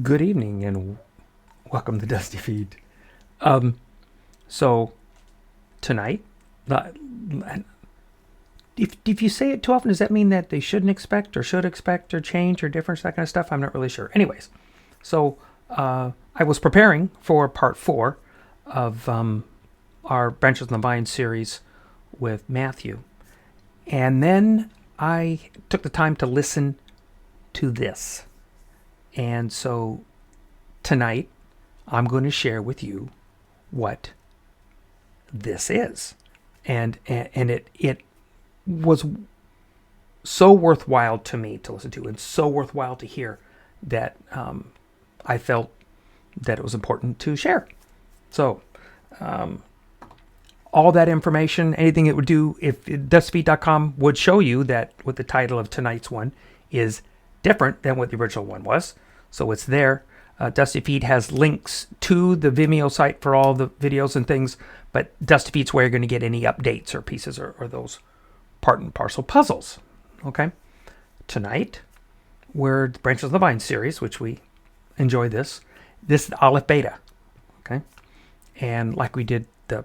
Good evening and welcome to TheDustyFeet. So tonight, if you say it too often, does that mean that they shouldn't expect or should expect or change or difference, that kind of stuff? I'm not really sure. Anyways, so I was preparing for part 4 of our Branches on the Vine series with Matthew. And then I took the time to listen to this. And so tonight, I'm going to share with you what this is. And it was so worthwhile to me to listen to and so worthwhile to hear that I felt that it was important to share. So all that information, anything it would do, if TheDustyFeet.com would show you that what the title of tonight's one is different than what the original one was. So it's there. DustyFeet has links to the Vimeo site for all the videos and things, but DustyFeet's where you're going to get any updates or pieces or those part and parcel puzzles. Okay? Tonight, we're the Branches on the Vine series, which we enjoy this. This is AlephBeta. Okay? And like we did the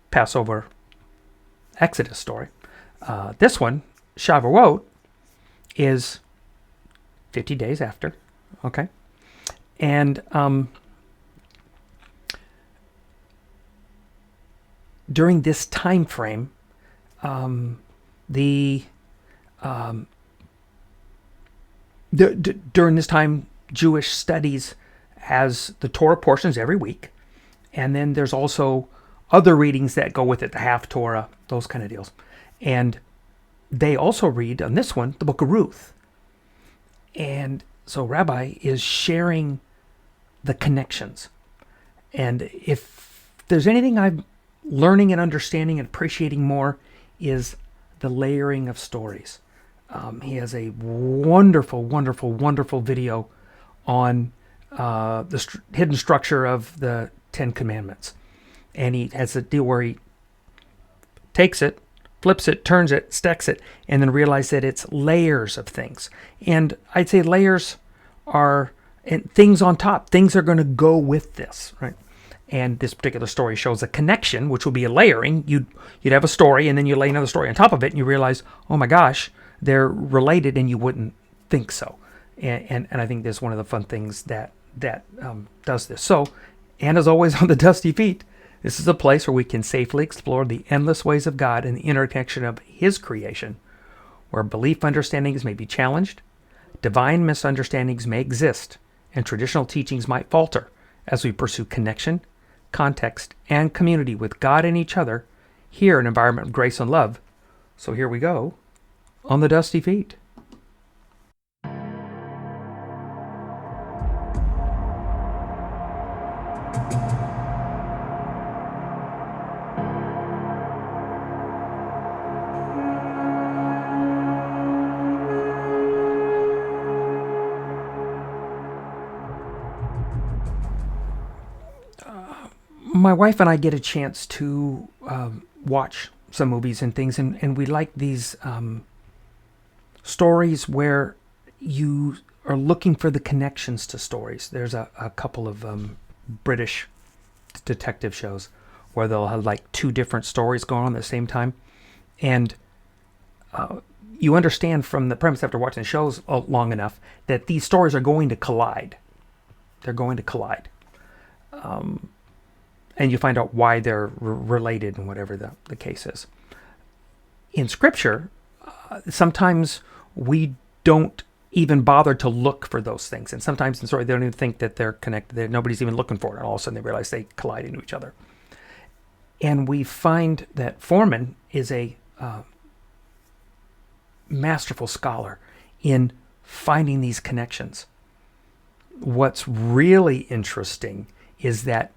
Passover Exodus story, this one, Shavuot, is 50 days after. Okay? And during this time frame, during this time, Jewish studies has the Torah portions every week, and then there's also other readings that go with it, the half Torah, those kind of deals. And they also read on this one the book of Ruth. And so Rabbi is sharing the connections. And if there's anything I'm learning and understanding and appreciating more, is the layering of stories. He has a wonderful, wonderful, wonderful video on the hidden structure of the Ten Commandments. And he has a deal where he takes it, flips it, turns it, stacks it, and then realize that it's layers of things. And I'd say layers are things on top. Things are going to go with this, right? And this particular story shows a connection, which will be a layering. You'd have a story, and then you lay another story on top of it, and you realize, oh my gosh, they're related, and you wouldn't think so. And I think that's one of the fun things that does this. So, and as always on the Dusty Feet, this is a place where we can safely explore the endless ways of God and the interconnection of His creation, where belief understandings may be challenged, divine misunderstandings may exist, and traditional teachings might falter as we pursue connection, context, and community with God and each other here in an environment of grace and love. So here we go on the Dusty Feet. My wife and I get a chance to watch some movies and things, and we like these stories where you are looking for the connections to stories. There's a couple of British detective shows where they'll have like two different stories going on at the same time, and you understand from the premise after watching the shows long enough that these stories are going to collide. They're going to collide. And you find out why they're related and whatever the case is. In Scripture, sometimes we don't even bother to look for those things. And sometimes in story, they don't even think that they're connected. Nobody's even looking for it. And all of a sudden they realize they collide into each other. And we find that Fohrman is a masterful scholar in finding these connections. What's really interesting is that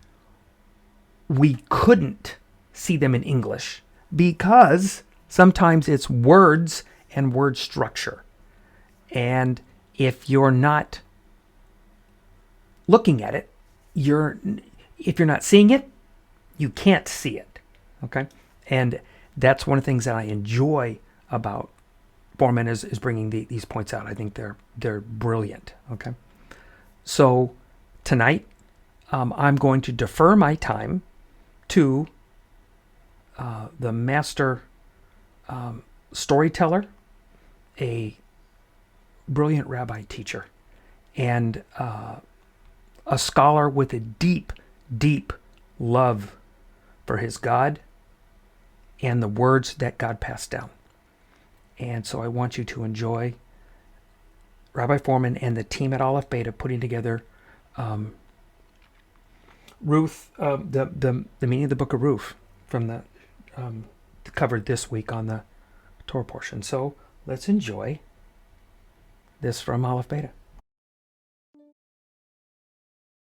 we couldn't see them in English because sometimes it's words and word structure. And if you're not looking at it, if you're not seeing it, you can't see it. Okay? And that's one of the things that I enjoy about Fohrman is bringing these points out. I think they're brilliant. Okay? So tonight, I'm going to defer my time to the master storyteller, a brilliant rabbi teacher, and a scholar with a deep, deep love for his God and the words that God passed down. And so I want you to enjoy Rabbi Fohrman and the team at AlephBeta putting together Ruth, the meaning of the book of Ruth from the covered this week on the Torah portion. So let's enjoy this from AlephBeta.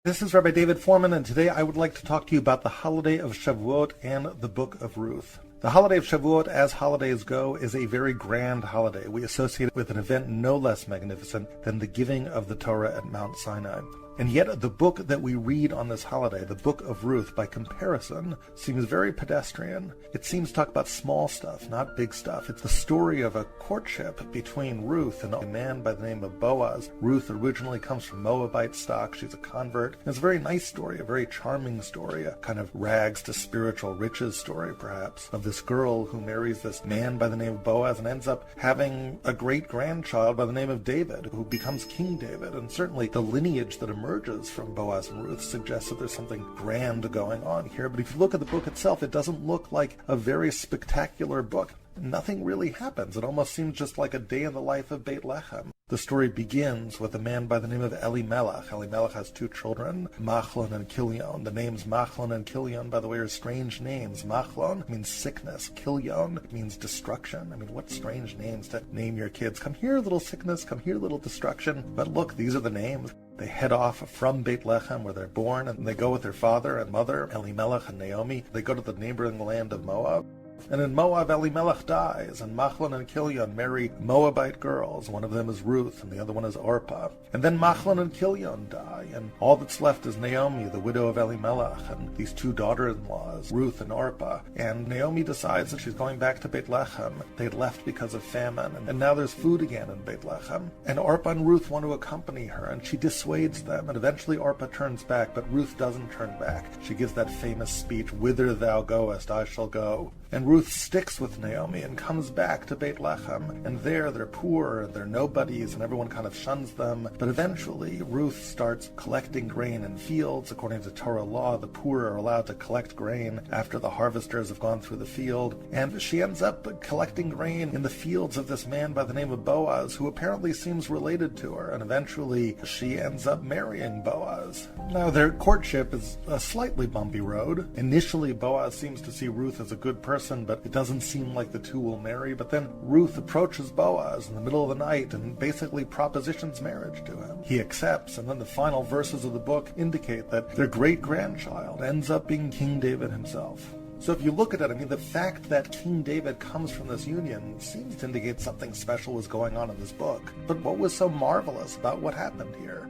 This is Rabbi David Fohrman, and today I would like to talk to you about the holiday of Shavuot and the book of Ruth. The holiday of Shavuot, as holidays go, is a very grand holiday. We associate it with an event no less magnificent than the giving of the Torah at Mount Sinai. And yet the book that we read on this holiday, the book of Ruth, by comparison, seems very pedestrian. It seems to talk about small stuff, not big stuff. It's the story of a courtship between Ruth and a man by the name of Boaz. Ruth originally comes from Moabite stock. She's a convert. And it's a very nice story, a very charming story, a kind of rags to spiritual riches story, perhaps, of this girl who marries this man by the name of Boaz and ends up having a great-grandchild by the name of David, who becomes King David. And certainly the lineage that emerges from Boaz and Ruth suggests that there's something grand going on here. But if you look at the book itself, it doesn't look like a very spectacular book. Nothing really happens. It almost seems just like a day in the life of Beit Lechem. The story begins with a man by the name of Elimelech. Elimelech has two children, Machlon and Kilion. The names Machlon and Kilion, by the way, are strange names. Machlon means sickness. Kilion means destruction. I mean, what strange names to name your kids. Come here, little sickness. Come here, little destruction. But look, these are the names. They head off from Beit Lechem, where they're born, and they go with their father and mother, Elimelech and Naomi. They go to the neighboring land of Moab. And in Moab, Elimelech dies, and Machlon and Kilion marry Moabite girls. One of them is Ruth, and the other one is Orpah. And then Machlon and Kilion die, and all that's left is Naomi, the widow of Elimelech, and these two daughter-in-laws, Ruth and Orpah. And Naomi decides that she's going back to Beit Lechem. They'd left because of famine, and now there's food again in Beit Lechem. And Orpah and Ruth want to accompany her, and she dissuades them, and eventually Orpah turns back, but Ruth doesn't turn back. She gives that famous speech, "Whither thou goest, I shall go." And Ruth sticks with Naomi and comes back to Beit Lechem. And there they're poor, and they're nobodies, and everyone kind of shuns them. But eventually Ruth starts collecting grain in fields. According to Torah law, the poor are allowed to collect grain after the harvesters have gone through the field. And she ends up collecting grain in the fields of this man by the name of Boaz, who apparently seems related to her. And eventually she ends up marrying Boaz. Now their courtship is a slightly bumpy road. Initially Boaz seems to see Ruth as a good person, but it doesn't seem like the two will marry. But then Ruth approaches Boaz in the middle of the night and basically propositions marriage to him. He accepts, and then the final verses of the book indicate that their great-grandchild ends up being King David himself. So if you look at it, I mean, the fact that King David comes from this union seems to indicate something special was going on in this book. But what was so marvelous about what happened here?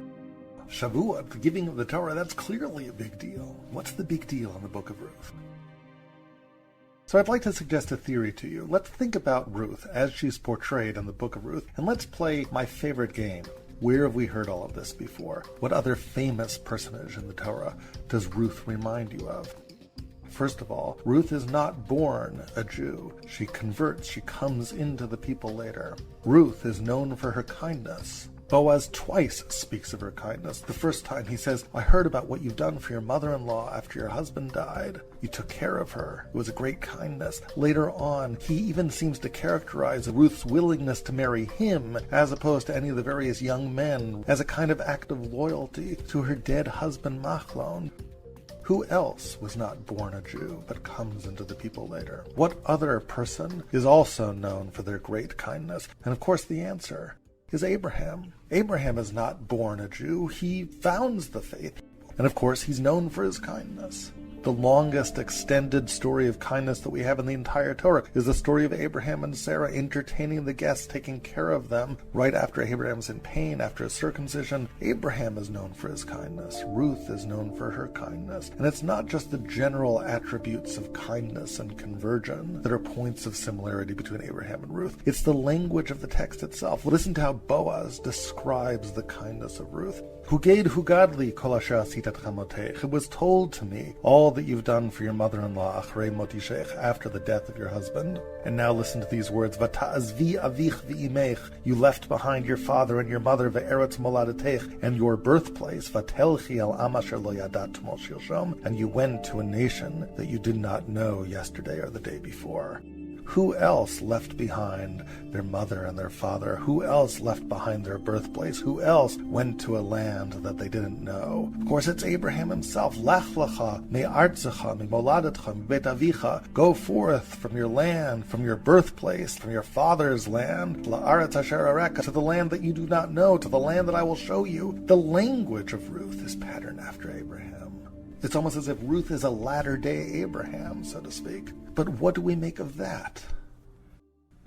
Shavuot, the giving of the Torah, that's clearly a big deal. What's the big deal in the book of Ruth? So I'd like to suggest a theory to you. Let's think about Ruth as she's portrayed in the book of Ruth, and let's play my favorite game. Where have we heard all of this before? What other famous personage in the Torah does Ruth remind you of? First of all, Ruth is not born a Jew. She converts. She comes into the people later. Ruth is known for her kindness. Boaz twice speaks of her kindness. The first time he says, "I heard about what you've done for your mother-in-law after your husband died. You took care of her. It was a great kindness." Later on, he even seems to characterize Ruth's willingness to marry him, as opposed to any of the various young men, as a kind of act of loyalty to her dead husband Machlon. Who else was not born a Jew, but comes into the people later? What other person is also known for their great kindness? And of course the answer is Abraham. Abraham is not born a Jew. He founds the faith. And of course, he's known for his kindness. The longest extended story of kindness that we have in the entire Torah is the story of Abraham and Sarah entertaining the guests, taking care of them right after Abraham's in pain, after his circumcision. Abraham is known for his kindness. Ruth is known for her kindness. And it's not just the general attributes of kindness and conversion that are points of similarity between Abraham and Ruth. It's the language of the text itself. Listen to how Boaz describes the kindness of Ruth. Hugadli kol asher asit et chamotech. It was told to me all that you've done for your mother-in-law, achrei mot ishech, after the death of your husband. And now listen to these words. V'ta'azvi avich v'imech. You left behind your father and your mother, ve'eretz moladetech, and your birthplace. V'telchi el am asher lo yadat t'mol shilshom. And you went to a nation that you did not know yesterday or the day before. Who else left behind their mother and their father? Who else left behind their birthplace? Who else went to a land that they didn't know? Of course, it's Abraham himself. Lech lecha me'artzecha me'moladetcha me'beit avicha. Go forth from your land, from your birthplace, from your father's land, la'aretz asher areka, to the land that you do not know, to the land that I will show you. The language of Ruth is patterned after Abraham. It's almost as if Ruth is a latter-day Abraham, so to speak. But what do we make of that?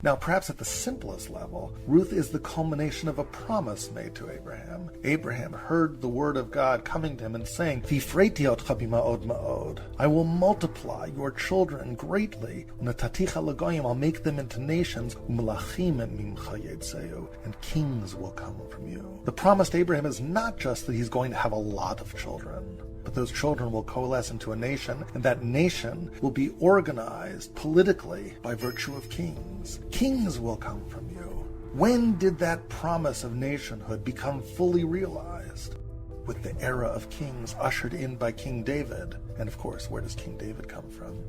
Now, perhaps at the simplest level, Ruth is the culmination of a promise made to Abraham. Abraham heard the word of God coming to him and saying, V'ifreiti otcha b'ma'od ma'od. I will multiply your children greatly. U'nataticha l'goyim. I'll make them into nations. U'melachim mimcha yetzeu. And kings will come from you. The promise to Abraham is not just that he's going to have a lot of children, but those children will coalesce into a nation, and that nation will be organized politically by virtue of kings. Kings will come from you. When did that promise of nationhood become fully realized? With the era of kings ushered in by King David. And of course, where does King David come from?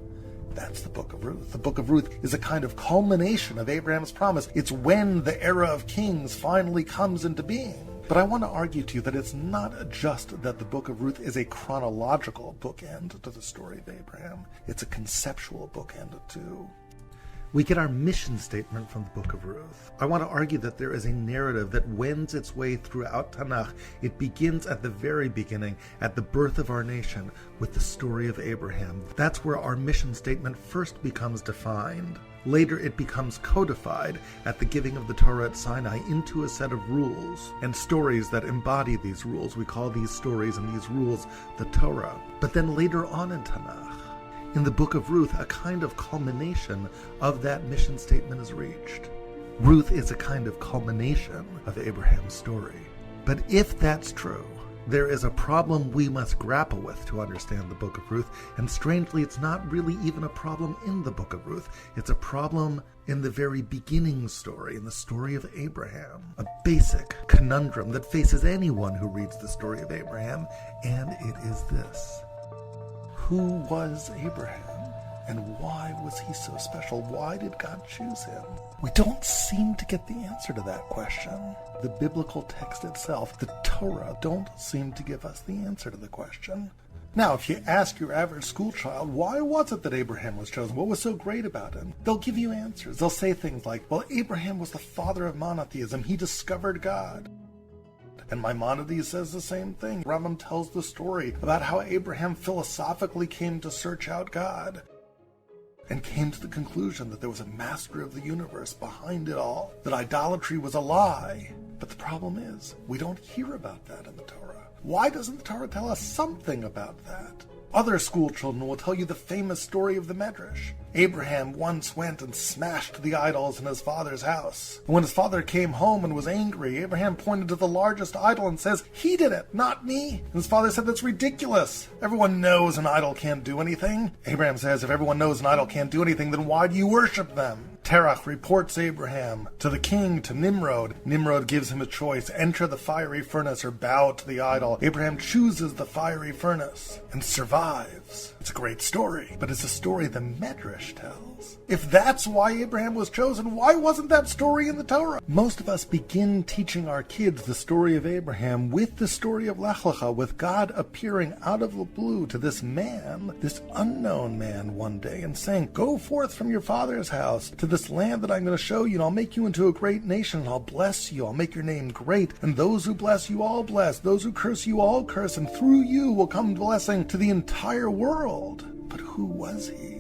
That's the book of Ruth. The book of Ruth is a kind of culmination of Abraham's promise. It's when the era of kings finally comes into being. But I want to argue to you that it's not just that the book of Ruth is a chronological bookend to the story of Abraham. It's a conceptual bookend too. We get our mission statement from the book of Ruth. I want to argue that there is a narrative that wends its way throughout Tanakh. It begins at the very beginning, at the birth of our nation, with the story of Abraham. That's where our mission statement first becomes defined. Later it becomes codified at the giving of the Torah at Sinai into a set of rules and stories that embody these rules. We call these stories and these rules the Torah. But then later on in Tanakh, in the book of Ruth, a kind of culmination of that mission statement is reached. Ruth is a kind of culmination of Abraham's story. But if that's true, there is a problem we must grapple with to understand the book of Ruth, and strangely, it's not really even a problem in the book of Ruth. It's a problem in the very beginning story, in the story of Abraham. A basic conundrum that faces anyone who reads the story of Abraham, and it is this. Who was Abraham? And why was he so special? Why did God choose him? We don't seem to get the answer to that question. The biblical text itself, the Torah, don't seem to give us the answer to the question. Now, if you ask your average school child, why was it that Abraham was chosen? What was so great about him? They'll give you answers. They'll say things like, well, Abraham was the father of monotheism. He discovered God. And Maimonides says the same thing. Rambam tells the story about how Abraham philosophically came to search out God and came to the conclusion that there was a master of the universe behind it all, that idolatry was a lie. But the problem is, we don't hear about that in the Torah. Why doesn't the Torah tell us something about that? Other school children will tell you the famous story of the Medrash. Abraham once went and smashed the idols in his father's house. And when his father came home and was angry, Abraham pointed to the largest idol and says, "He did it, not me." And his father said, "That's ridiculous. Everyone knows an idol can't do anything." Abraham says, "If everyone knows an idol can't do anything, then why do you worship them?" Terach reports Abraham to the king, to Nimrod. Nimrod gives him a choice: enter the fiery furnace or bow to the idol. Abraham chooses the fiery furnace and survives. It's a great story, but it's a story the Medrash tells. If that's why Abraham was chosen, why wasn't that story in the Torah? Most of us begin teaching our kids the story of Abraham with the story of Lech Lecha, with God appearing out of the blue to this man, this unknown man one day, and saying, "Go forth from your father's house to this land that I'm going to show you, and I'll make you into a great nation, and I'll bless you. I'll make your name great, and those who bless you all bless, those who curse you all curse, and through you will come blessing to the entire world." But who was he?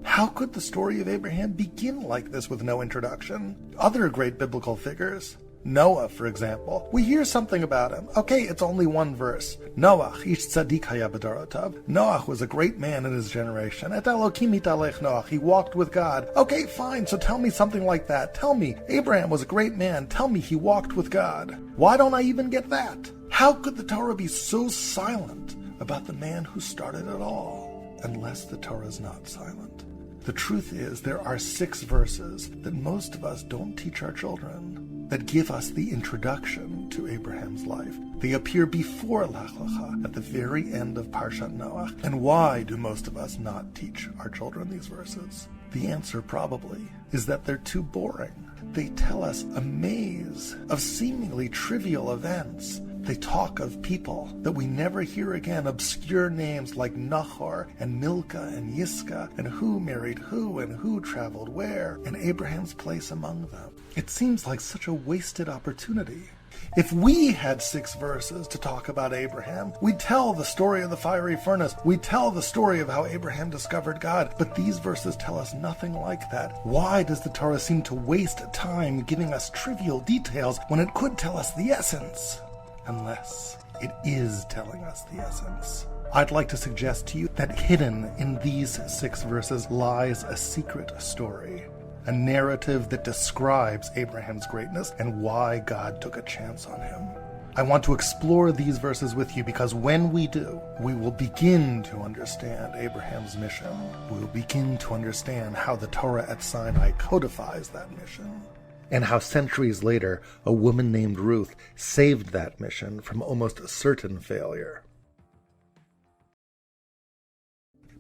How could the story of Abraham begin like this with no introduction? Other great biblical figures, Noah, for example, we hear something about him. Okay, it's only one verse. Noach, ish tzadik haya b'darotav. Noach was a great man in his generation. Et Elokim hitalech Noach. He walked with God. Okay, fine, so tell me something like that. Tell me, Abraham was a great man. Tell me he walked with God. Why don't I even get that? How could the Torah be so silent about the man who started it all? Unless the Torah is not silent. The truth is, there are 6 verses that most of us don't teach our children that give us the introduction to Abraham's life. They appear before Lech Lecha, at the very end of Parshat Noach. And why do most of us not teach our children these verses? The answer probably is that they're too boring. They tell us a maze of seemingly trivial events. They talk of people that we never hear again, obscure names like Nahor and Milcah and Yiska, and who married who and who traveled where, and Abraham's place among them. It seems like such a wasted opportunity. If we had 6 verses to talk about Abraham, we'd tell the story of the fiery furnace. We'd tell the story of how Abraham discovered God. But these verses tell us nothing like that. Why does the Torah seem to waste time giving us trivial details when it could tell us the essence? Unless it is telling us the essence. I'd like to suggest to you that hidden in these 6 verses lies a secret story. A narrative that describes Abraham's greatness and why God took a chance on him. I want to explore these verses with you because when we do, we will begin to understand Abraham's mission. We will begin to understand how the Torah at Sinai codifies that mission. And how centuries later, a woman named Ruth saved that mission from almost certain failure.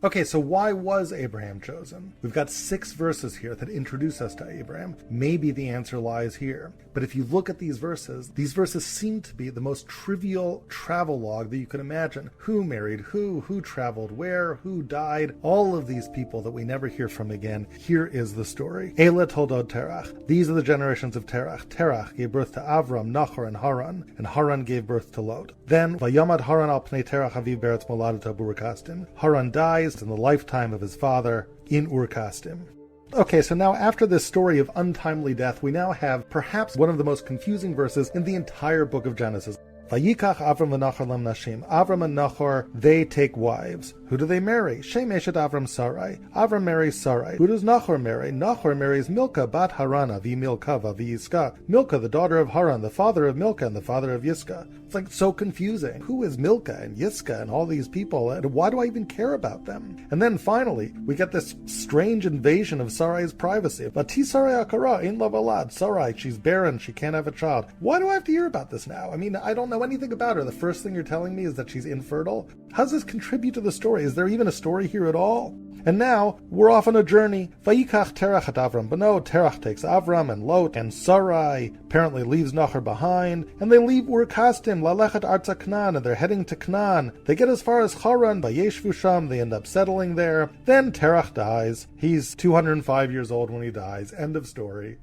Okay, so why was Abraham chosen? We've got 6 verses here that introduce us to Abraham. Maybe the answer lies here. But if you look at these verses seem to be the most trivial travelogue that you can imagine. Who married who traveled where, who died, all of these people that we never hear from again. Here is the story. Ele toldot Terach. These are the generations of Terach. Terach gave birth to Avram, Nahor, and Haran gave birth to Lot. Then, Vayamad Haran al pnei Terach aviv beretz moladato Ur-Kasdim. Haran dies in the lifetime of his father in Ur-Kasdim. Okay, so now after this story of untimely death, we now have perhaps one of the most confusing verses in the entire book of Genesis. Vayikach Avram v'Nachor lam nashim. Avram and Nahor, they take wives. Who do they marry? Shem eshet Avram Sarai. Avram marries Sarai. Who does Nahor marry? Nahor marries Milcah bat Harana vi Milcah vi Yiska. Milcah, the daughter of Haran, the father of Milcah and the father of Yiska. It's like so confusing. Who is Milcah and Yiska and all these people? And why do I even care about them? And then finally, we get this strange invasion of Sarai's privacy. Vati Sarai akara in lavalad. Sarai, she's barren, she can't have a child. Why do I have to hear about this now? I mean, I don't know anything about her. The first thing you're telling me is that she's infertile. How does this contribute to the story? Is there even a story here at all? And now, we're off on a journey. Vayikach Terach at Avram Bano. Terach takes Avram and Lot, and Sarai apparently leaves Nahor behind, and they leave Ur-Kasdim, Lalechet Arza Canaan, and they're heading to Canaan. They get as far as Haran, Vayeshvu Sham, they end up settling there. Then Terach dies. He's 205 years old when he dies. End of story.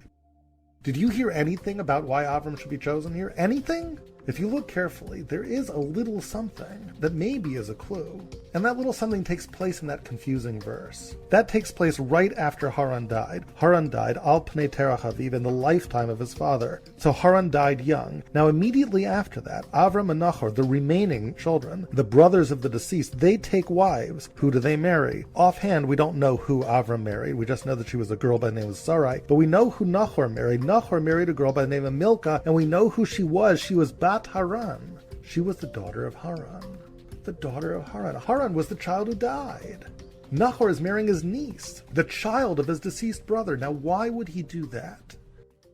Did you hear anything about why Avram should be chosen here? Anything? If you look carefully, there is a little something that maybe is a clue. And that little something takes place in that confusing verse. That takes place right after Haran died. Haran died al pnei terach aviv, in the lifetime of his father. So Haran died young. Now immediately after that, Avram and Nahor, the remaining children, the brothers of the deceased, they take wives. Who do they marry? Offhand, we don't know who Avram married. We just know that she was a girl by the name of Sarai. But we know who Nahor married. Nahor married a girl by the name of Milcah, and we know who she was. She was Bat Haran. She was the daughter of Haran. The daughter of Haran. Haran was the child who died. Nahor is marrying his niece, the child of his deceased brother. Now, why would he do that?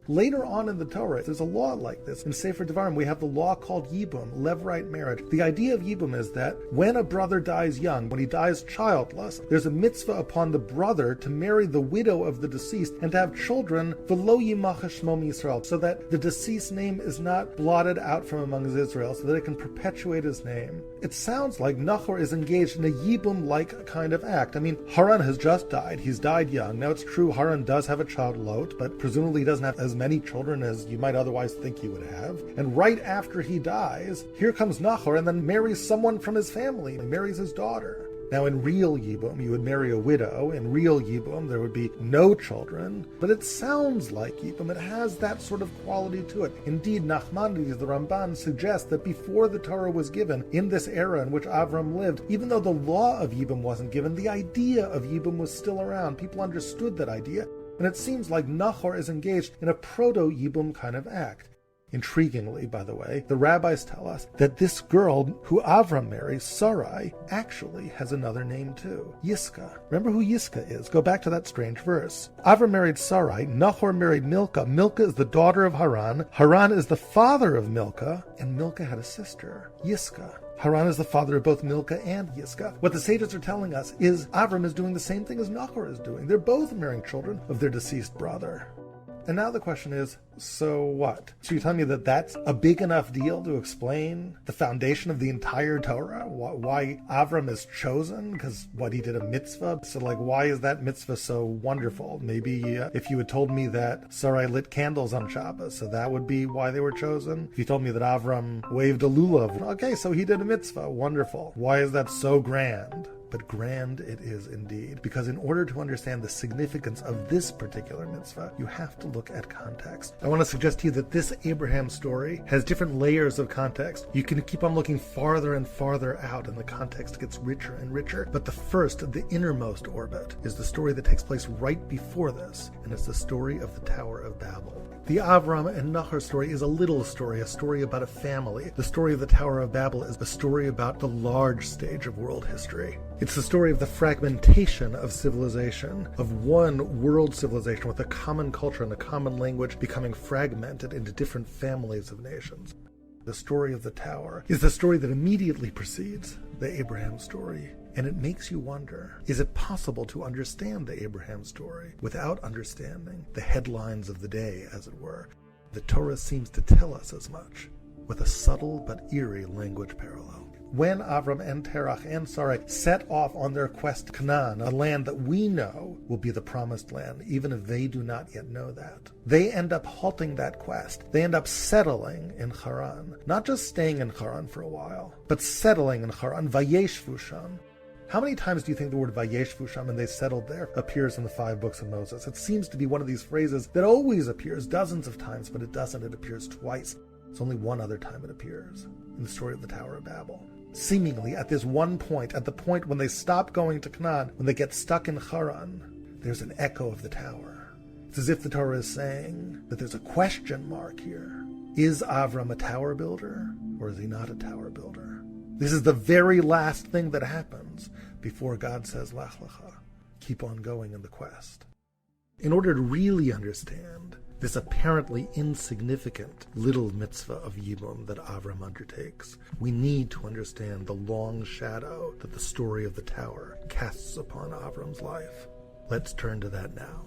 Later on in the Torah, there's a law like this. In Sefer Devarim, we have the law called Yibum, levirate marriage. The idea of Yibum is that when a brother dies young, when he dies childless, there's a mitzvah upon the brother to marry the widow of the deceased and to have children, v'lo yimach shmo Yisrael, so that the deceased's name is not blotted out from among Israel, so that it can perpetuate his name. It sounds like Nahor is engaged in a Yibum-like kind of act. I mean, Haran has just died. He's died young. Now, it's true Haran does have a child, Lot, but presumably he doesn't have as many children as you might otherwise think he would have. And right after he dies, here comes Nahor and then marries someone from his family. He marries his daughter. Now in real Yibum, you would marry a widow. In real Yibum, there would be no children. But it sounds like Yibum. It has that sort of quality to it. Indeed, Nachmanides, the Ramban, suggests that before the Torah was given, in this era in which Avram lived, even though the law of Yibum wasn't given, the idea of Yibum was still around. People understood that idea. And it seems like Nahor is engaged in a proto-Yibum kind of act. Intriguingly, by the way, the rabbis tell us that this girl who Avram marries, Sarai, actually has another name too, Yiska. Remember who Yiska is. Go back to that strange verse. Avram married Sarai, Nahor married Milcah. Milcah is the daughter of Haran. Haran is the father of Milcah, and Milcah had a sister, Yiska. Haran is the father of both Milcah and Yiska. What the sages are telling us is Avram is doing the same thing as Nahor is doing. They're both marrying children of their deceased brother. And now the question is, so what? So you're telling me that that's a big enough deal to explain the foundation of the entire Torah? Why Avram is chosen? Because he did a mitzvah? So why is that mitzvah so wonderful? Maybe if you had told me that Sarai lit candles on Shabbos, so that would be why they were chosen. If you told me that Avram waved a lulav, okay, so he did a mitzvah, wonderful. Why is that so grand? But grand it is indeed, because in order to understand the significance of this particular mitzvah, you have to look at context. I want to suggest to you that this Abraham story has different layers of context. You can keep on looking farther and farther out, and the context gets richer and richer. But the innermost orbit, is the story that takes place right before this, and it's the story of the Tower of Babel. The Avram and Nahor story is a little story, a story about a family. The story of the Tower of Babel is a story about the large stage of world history. It's the story of the fragmentation of civilization, of one world civilization with a common culture and a common language becoming fragmented into different families of nations. The story of the tower is the story that immediately precedes the Abraham story. And it makes you wonder, is it possible to understand the Abraham story without understanding the headlines of the day, as it were? The Torah seems to tell us as much, with a subtle but eerie language parallel. When Avram and Terach and Sarai set off on their quest to Canaan, a land that we know will be the promised land, even if they do not yet know that, they end up halting that quest. They end up settling in Haran. Not just staying in Haran for a while, but settling in Haran, Vayeshvu sham. How many times do you think the word Vayeshvu sham, and they settled there, appears in the 5 books of Moses? It seems to be one of these phrases that always appears dozens of times, but it doesn't. It appears twice. It's only one other time it appears, in the story of the Tower of Babel. Seemingly, at this one point, at the point when they stop going to Canaan, when they get stuck in Haran, there's an echo of the tower. It's as if the Torah is saying that there's a question mark here. Is Avram a tower builder, or is he not a tower builder? This is the very last thing that happens before God says, Lach lecha, keep on going in the quest. In order to really understand this apparently insignificant little mitzvah of Yibum that Avram undertakes, we need to understand the long shadow that the story of the tower casts upon Avram's life. Let's turn to that now.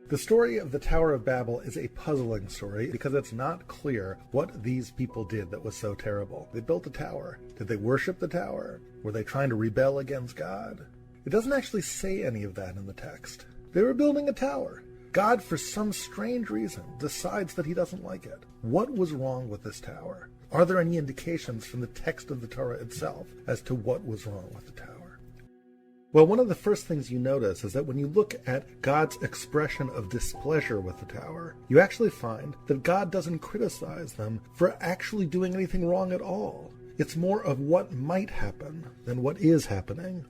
The story of the Tower of Babel is a puzzling story because it's not clear what these people did that was so terrible. They built a tower. Did they worship the tower? Were they trying to rebel against God? It doesn't actually say any of that in the text. They were building a tower. God, for some strange reason, decides that he doesn't like it. What was wrong with this tower? Are there any indications from the text of the Torah itself as to what was wrong with the tower? Well, one of the first things you notice is that when you look at God's expression of displeasure with the tower, you actually find that God doesn't criticize them for actually doing anything wrong at all. It's more of what might happen than what is happening.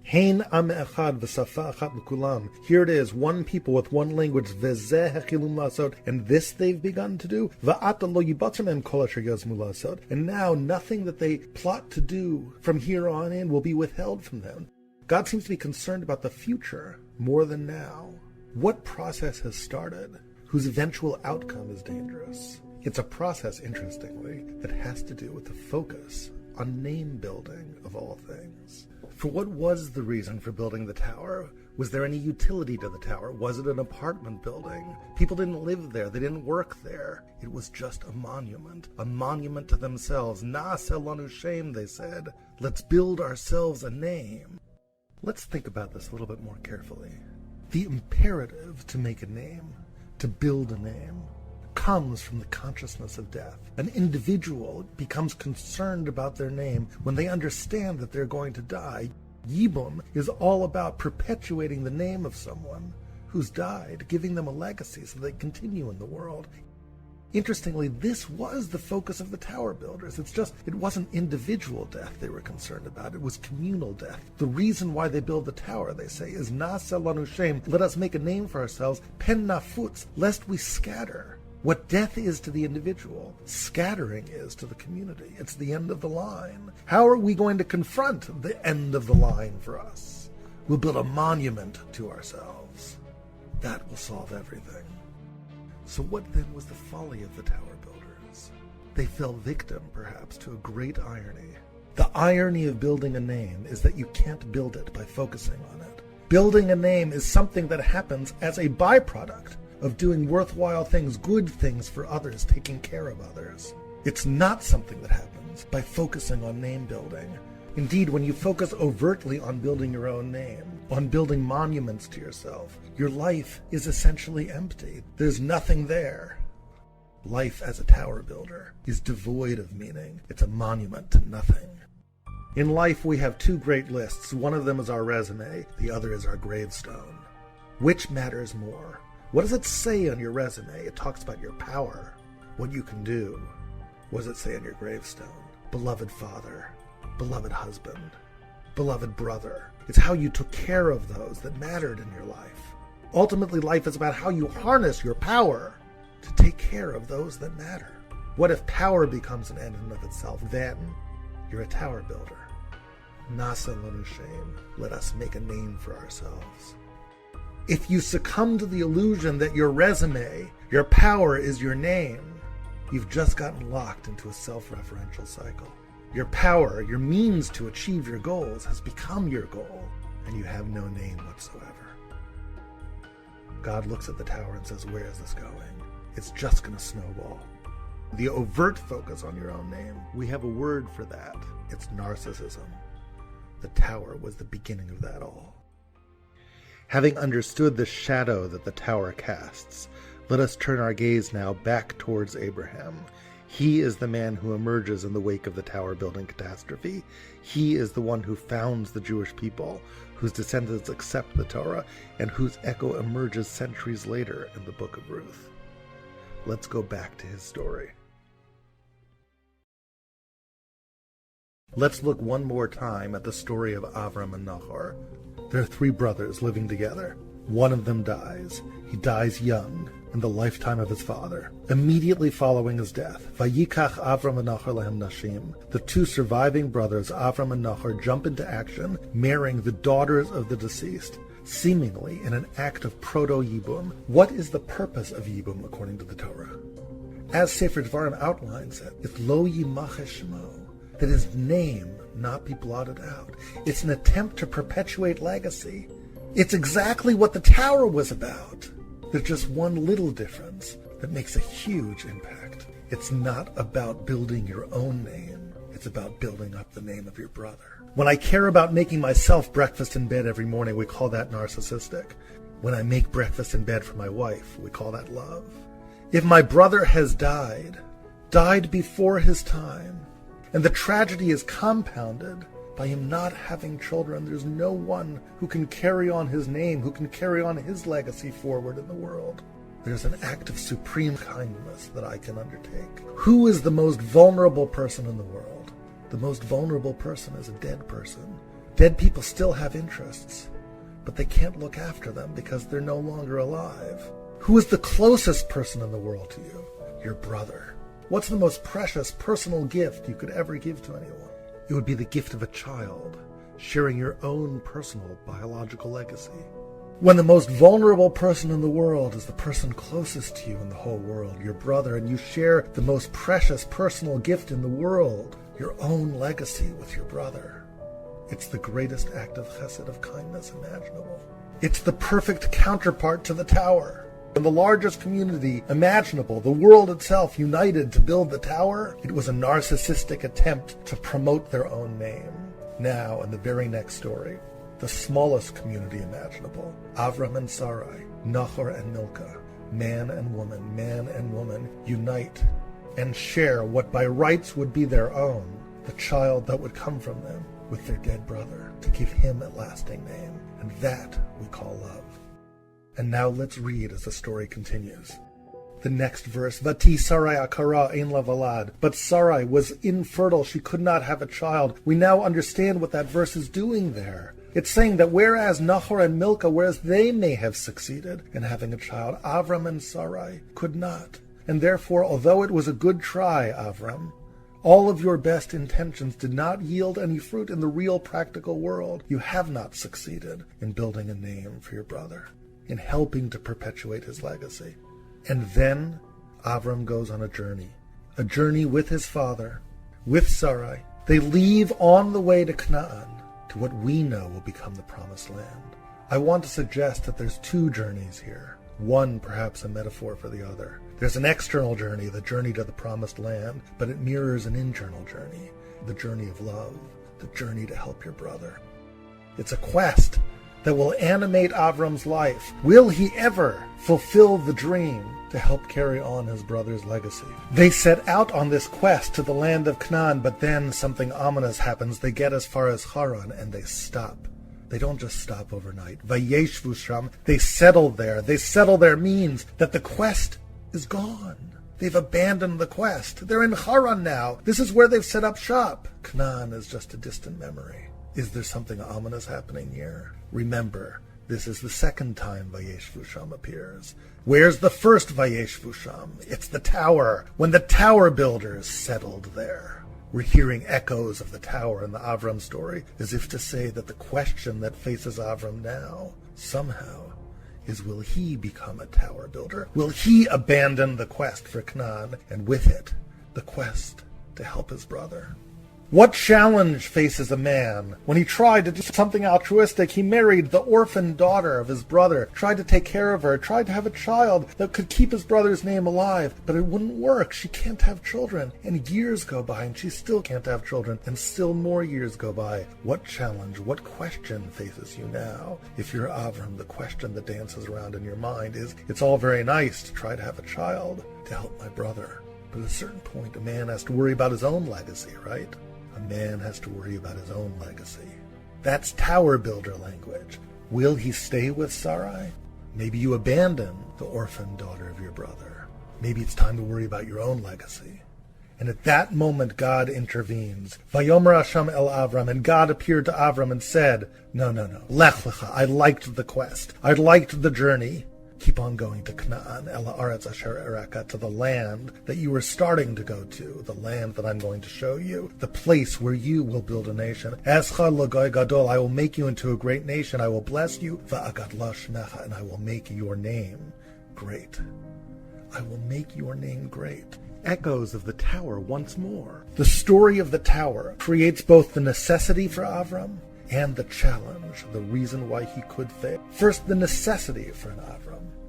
Hein am echad v'safa achat l'kulam. Here it is, one people with one language, v'zeh hechilum la'asot, and this they've begun to do. V'ata lo yibatzem em kol asher yazmu la'asot. And now nothing that they plot to do from here on in will be withheld from them. God seems to be concerned about the future more than now. What process has started whose eventual outcome is dangerous? It's a process, interestingly, that has to do with the focus on name building of all things. For what was the reason for building the tower? Was there any utility to the tower? Was it an apartment building? People didn't live there. They didn't work there. It was just a monument to themselves. Na'aseh lanu shem, they said. Let's build ourselves a name. Let's think about this a little bit more carefully. The imperative to make a name, to build a name, comes from the consciousness of death. An individual becomes concerned about their name when they understand that they're going to die. Yibum is all about perpetuating the name of someone who's died, giving them a legacy so they continue in the world. Interestingly, this was the focus of the tower builders. It wasn't individual death they were concerned about. It was communal death. The reason why they build the tower, they say, is Na'aseh lanu shem, let us make a name for ourselves, pen nafutz, lest we scatter. What death is to the individual, scattering is to the community. It's the end of the line. How are we going to confront the end of the line for us? We'll build a monument to ourselves. That will solve everything. So what then was the folly of the tower builders? They fell victim, perhaps, to a great irony. The irony of building a name is that you can't build it by focusing on it. Building a name is something that happens as a byproduct of doing worthwhile things, good things for others, taking care of others. It's not something that happens by focusing on name building. Indeed, when you focus overtly on building your own name, on building monuments to yourself, your life is essentially empty. There's nothing there. Life as a tower builder is devoid of meaning. It's a monument to nothing. In life, we have two great lists. One of them is our resume. The other is our gravestone. Which matters more? What does it say on your resume? It talks about your power, what you can do. What does it say on your gravestone? Beloved father, beloved husband, beloved brother. It's how you took care of those that mattered in your life. Ultimately, life is about how you harness your power to take care of those that matter. What if power becomes an end in and of itself? Then you're a tower builder. Nasa lanu shem. Let us make a name for ourselves. If you succumb to the illusion that your resume, your power is your name, you've just gotten locked into a self-referential cycle. Your power, your means to achieve your goals, has become your goal, and you have no name whatsoever. God looks at the tower and says, where is this going? It's just going to snowball. The overt focus on your own name, we have a word for that. It's narcissism. The tower was the beginning of that all. Having understood the shadow that the tower casts, let us turn our gaze now back towards Abraham. He is the man who emerges in the wake of the tower building catastrophe. He is the one who founds the Jewish people, whose descendants accept the Torah, and whose echo emerges centuries later in the book of Ruth. Let's go back to his story. Let's look one more time at the story of Avram and Nahor. There are three brothers living together. One of them dies. He dies young, in the lifetime of his father. Immediately following his death, Vayikach Avram and Nahor lahem nashim. The two surviving brothers, Avram and Nahor, jump into action, marrying the daughters of the deceased, seemingly in an act of proto-Yibum. What is the purpose of Yibum according to the Torah? As Sefer Dvarim outlines it, it's lo yimacheh shmo, that his name not be blotted out. It's an attempt to perpetuate legacy. It's exactly what the tower was about. There's just one little difference that makes a huge impact. It's not about building your own name. It's about building up the name of your brother. When I care about making myself breakfast in bed every morning, we call that narcissistic. When I make breakfast in bed for my wife, we call that love. If my brother has died before his time, and the tragedy is compounded by him not having children, there's no one who can carry on his name, who can carry on his legacy forward in the world. There's an act of supreme kindness that I can undertake. Who is the most vulnerable person in the world? The most vulnerable person is a dead person. Dead people still have interests, but they can't look after them because they're no longer alive. Who is the closest person in the world to you? Your brother. What's the most precious personal gift you could ever give to anyone? It would be the gift of a child, sharing your own personal biological legacy. When the most vulnerable person in the world is the person closest to you in the whole world, your brother, and you share the most precious personal gift in the world, your own legacy with your brother, it's the greatest act of chesed, of kindness imaginable. It's the perfect counterpart to the tower. In the largest community imaginable, the world itself united to build the tower, it was a narcissistic attempt to promote their own name. Now, in the very next story, the smallest community imaginable, Avram and Sarai, Nahor and Milcah, man and woman, unite and share what by rights would be their own, the child that would come from them, with their dead brother, to give him a lasting name. And that we call love. And now let's read as the story continues. The next verse, Vati Sarai akara ein la valad. But Sarai was infertile, she could not have a child. We now understand what that verse is doing there. It's saying that whereas Nahor and Milcah, whereas they may have succeeded in having a child, Avram and Sarai could not. And therefore, although it was a good try, Avram, all of your best intentions did not yield any fruit in the real practical world. You have not succeeded in building a name for your brother, in helping to perpetuate his legacy. And then Avram goes on a journey with his father, with Sarai. They leave on the way to Canaan, to what we know will become the Promised Land. I want to suggest that there's two journeys here, one perhaps a metaphor for the other. There's an external journey, the journey to the Promised Land, but it mirrors an internal journey, the journey of love, the journey to help your brother. It's a quest that will animate Avram's life. Will he ever fulfill the dream to help carry on his brother's legacy? They set out on this quest to the land of Canaan, but then something ominous happens. They get as far as Haran and they stop. They don't just stop overnight. Vayeshvu sham, they settle there. They settle there means that the quest is gone. They've abandoned the quest. They're in Haran now. This is where they've set up shop. Canaan is just a distant memory. Is there something ominous happening here? Remember, this is the second time Vayeshvu sham appears. Where's the first Vayeshvu sham? It's the tower, when the tower builders settled there. We're hearing echoes of the tower in the Avram story, as if to say that the question that faces Avram now, somehow, is will he become a tower builder? Will he abandon the quest for Canaan, and with it, the quest to help his brother? What challenge faces a man when he tried to do something altruistic? He married the orphan daughter of his brother, tried to take care of her, tried to have a child that could keep his brother's name alive, but it wouldn't work. She can't have children. And years go by and she still can't have children, and still more years go by. What challenge, what question faces you now? If you're Avram, the question that dances around in your mind is, it's all very nice to try to have a child to help my brother. But at a certain point, a man has to worry about his own legacy, right? A man has to worry about his own legacy. That's tower builder language. Will he stay with Sarai? Maybe you abandon the orphan daughter of your brother. Maybe it's time to worry about your own legacy. And at that moment, God intervenes. Vayomer Hashem el Avram, and God appeared to Avram and said, no. Lech lecha, I liked the quest. I liked the journey. Keep on going to Canaan, El Haaretz Asher Ereka, to the land that you were starting to go to, the land that I'm going to show you, the place where you will build a nation. Escha l'goy gadol, I will make you into a great nation. I will bless you, va'agadla shmecha, and I will make your name great. I will make your name great. Echoes of the tower once more. The story of the tower creates both the necessity for Avram and the challenge, the reason why he could fail. First, the necessity for an Avram.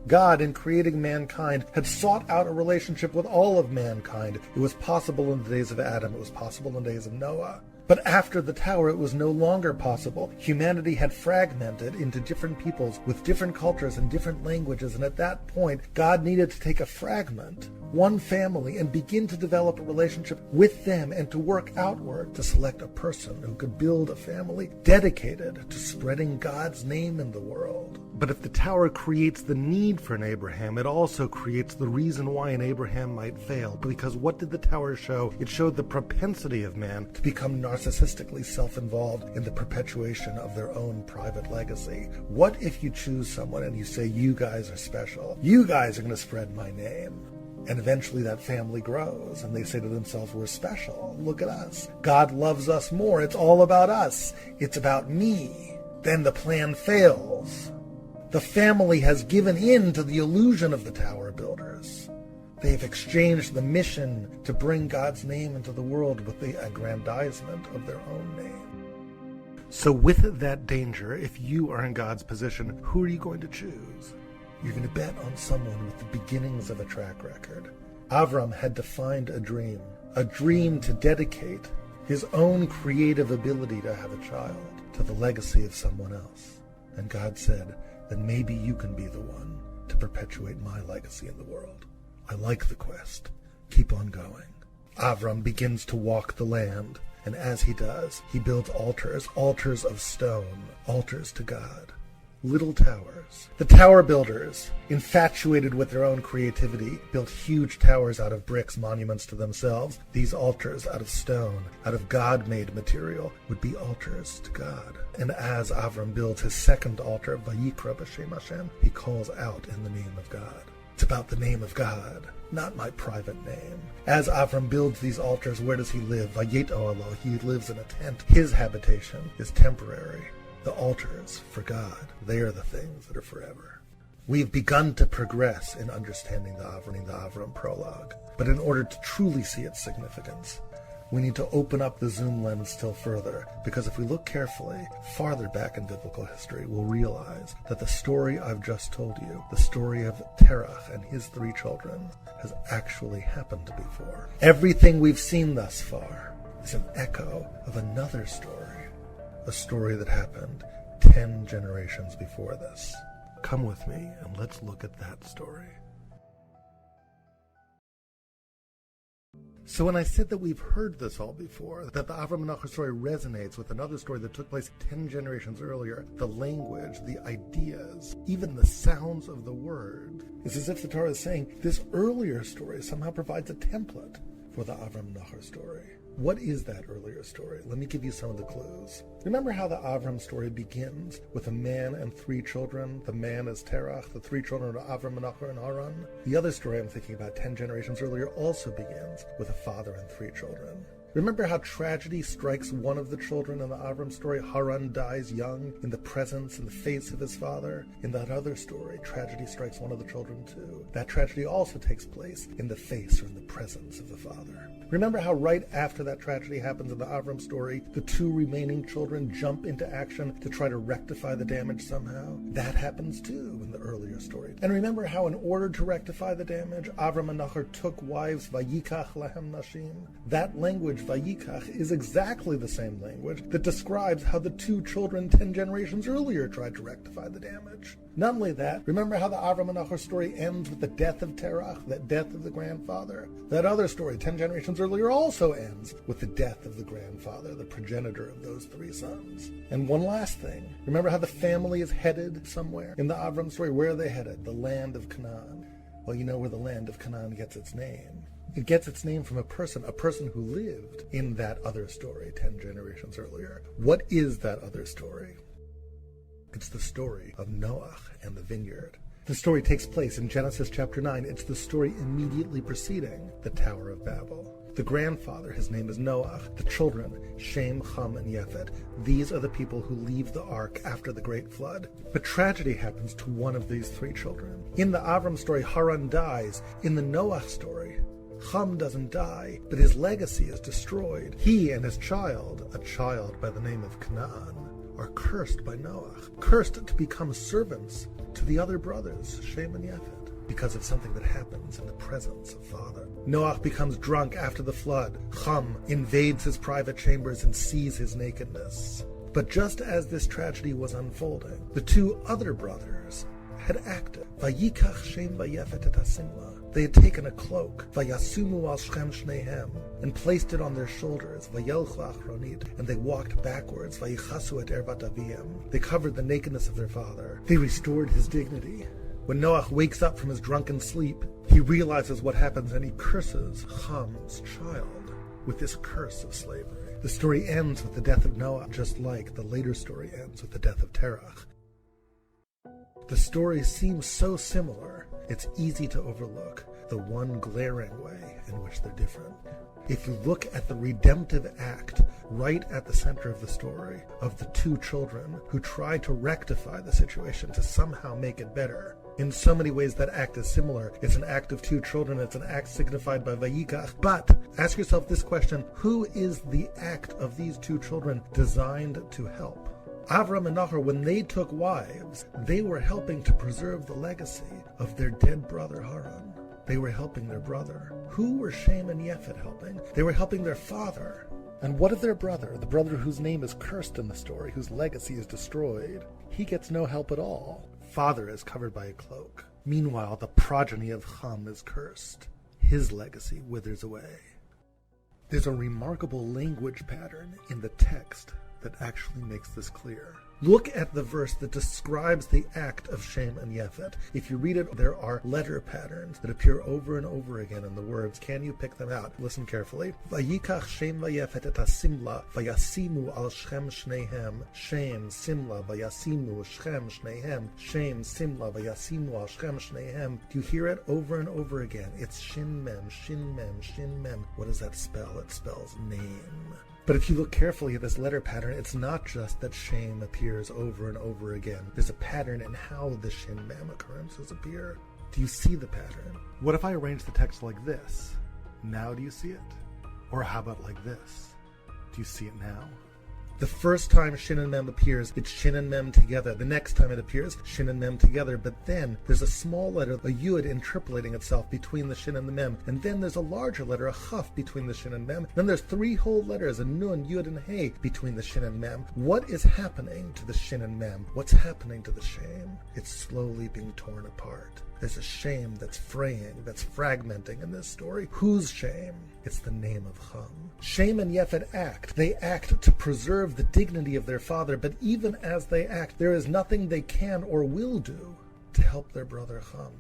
God, in creating mankind, had sought out a relationship with all of mankind. It was possible in the days of Adam. It was possible in the days of Noah. But after the tower, it was no longer possible. Humanity had fragmented into different peoples with different cultures and different languages, and at that point, God needed to take a fragment, one family, and begin to develop a relationship with them and to work outward to select a person who could build a family dedicated to spreading God's name in the world. But if the tower creates the need for an Abraham, it also creates the reason why an Abraham might fail. Because what did the tower show? It showed the propensity of man to become narcissistically self-involved in the perpetuation of their own private legacy. What if you choose someone and you say, you guys are special, you guys are going to spread my name? And eventually that family grows, and they say to themselves, we're special. Look at us. God loves us more. It's all about us. It's about me. Then the plan fails. The family has given in to the illusion of the tower builders. They've exchanged the mission to bring God's name into the world with the aggrandizement of their own name. So with that danger, if you are in God's position, who are you going to choose? You're going to bet on someone with the beginnings of a track record. Avram had to find a dream to dedicate his own creative ability to have a child to the legacy of someone else. And God said, then maybe you can be the one to perpetuate my legacy in the world. I like the quest. Keep on going. Avram begins to walk the land, and as he does, he builds altars of stone, altars to God. Little towers. The tower builders, infatuated with their own creativity, built huge towers out of bricks, monuments to themselves. These altars out of stone, out of God-made material, would be altars to God. And as Avram builds his second altar, Vayikra b'Shem Hashem, he calls out in the name of God. It's about the name of God, not my private name. As Avram builds these altars, where does he live? Vayet Oalo, he lives in a tent. His habitation is temporary. The altars for God, they are the things that are forever. We've begun to progress in understanding the Avram prologue, but in order to truly see its significance, we need to open up the zoom lens still further, because if we look carefully, farther back in biblical history, we'll realize that the story I've just told you, the story of Terach and his 3 children, has actually happened before. Everything we've seen thus far is an echo of another story, a story that happened 10 generations before this. Come with me and let's look at that story. So when I said that we've heard this all before, that the Avram and Nachor story resonates with another story that took place 10 generations earlier, the language, the ideas, even the sounds of the word, it's as if the Torah is saying this earlier story somehow provides a template for the Avram and Nachor story. What is that earlier story? Let me give you some of the clues. Remember how the Avram story begins with a man and 3 children? The man is Terach, the 3 children are Avram, Nachor, and Haran. The other story I'm thinking about 10 generations earlier also begins with a father and 3 children. Remember how tragedy strikes one of the children in the Avram story? Haran dies young in the presence and the face of his father. In that other story, tragedy strikes one of the children too. That tragedy also takes place in the face or in the presence of the father. Remember how right after that tragedy happens in the Avram story, the 2 remaining children jump into action to try to rectify the damage somehow? That happens too in the earlier story. And remember how in order to rectify the damage, Avram and Nachor took wives, vayikach lahem nashim? That language, vayikach, is exactly the same language that describes how the 2 children 10 generations earlier tried to rectify the damage. Not only that, remember how the Avram and Nachor story ends with the death of Terach, that death of the grandfather? That other story, 10 generations earlier, also ends with the death of the grandfather, the progenitor of those 3 sons. And one last thing, remember how the family is headed somewhere? In the Avram story, where are they headed? The land of Canaan. Well, you know where the land of Canaan gets its name. It gets its name from a person who lived in that other story 10 generations earlier. What is that other story? It's the story of Noah and the vineyard. The story takes place in Genesis chapter 9. It's the story immediately preceding the Tower of Babel. The grandfather, his name is Noah. The children, Shem, Ham, and Yefet. These are the people who leave the ark after the great flood. But tragedy happens to one of these 3 children. In the Avram story, Haran dies. In the Noah story, Ham doesn't die, but his legacy is destroyed. He and his child, a child by the name of Canaan, are cursed by Noah, cursed to become servants to the other brothers, Shem and Yefet, because of something that happens in the presence of Father. Noah becomes drunk after the flood. Ham invades his private chambers and sees his nakedness. But just as this tragedy was unfolding, the 2 other brothers had acted. Vayikach Shem vayefet et hasimla. They had taken a cloak, vayasumu al Shem shnehem, and placed it on their shoulders, vayelchu achronit, and they walked backwards, vayichasu et ervat avim. They covered the nakedness of their father. They restored his dignity. When Noah wakes up from his drunken sleep, he realizes what happens and he curses Ham's child with this curse of slavery. The story ends with the death of Noah, just like the later story ends with the death of Terach. The stories seem so similar, it's easy to overlook the one glaring way in which they're different. If you look at the redemptive act right at the center of the story of the 2 children who try to rectify the situation to somehow make it better, in so many ways that act is similar. It's an act of 2 children, it's an act signified by Vayikach. But ask yourself this question: who is the act of these 2 children designed to help? Avram and Nachor, when they took wives, they were helping to preserve the legacy of their dead brother Haran. They were helping their brother. Who were Shem and Yefet helping? They were helping their father. And what of their brother, the brother whose name is cursed in the story, whose legacy is destroyed? He gets no help at all. Father is covered by a cloak. Meanwhile, the progeny of Ham is cursed. His legacy withers away. There's a remarkable language pattern in the text that actually makes this clear. Look at the verse that describes the act of Shem and Yafet. If you read it, there are letter patterns that appear over and over again in the words. Can you pick them out? Listen carefully. Vayikach Shem vayafet et hasimla vayasimu al Shem shnehem. Shem simla vayasimu Shem shnehem. Shem simla vayasimu al Shem shnehem. Do you hear it over and over again? It's Shin Mem, Shin Mem, Shin Mem. What does that spell? It spells name. But if you look carefully at this letter pattern, it's not just that Shem appears over and over again. There's a pattern in how the Shin Mem occurrences appear. Do you see the pattern? What if I arrange the text like this? Now do you see it? Or how about like this? Do you see it now? The first time Shin and Mem appears, it's Shin and Mem together. The next time it appears, Shin and Mem together. But then there's a small letter, a Yud, interpolating itself between the Shin and the Mem. And then there's a larger letter, a Chaf, between the Shin and Mem. Then there's 3 whole letters, a Nun, Yud, and Hey, between the Shin and Mem. What is happening to the Shin and Mem? What's happening to the Shem? It's slowly being torn apart. There's a shame that's fraying, that's fragmenting in this story. Whose shame? It's the name of Chum. Shem and Yafet act. They act to preserve the dignity of their father, but even as they act, there is nothing they can or will do to help their brother Chum.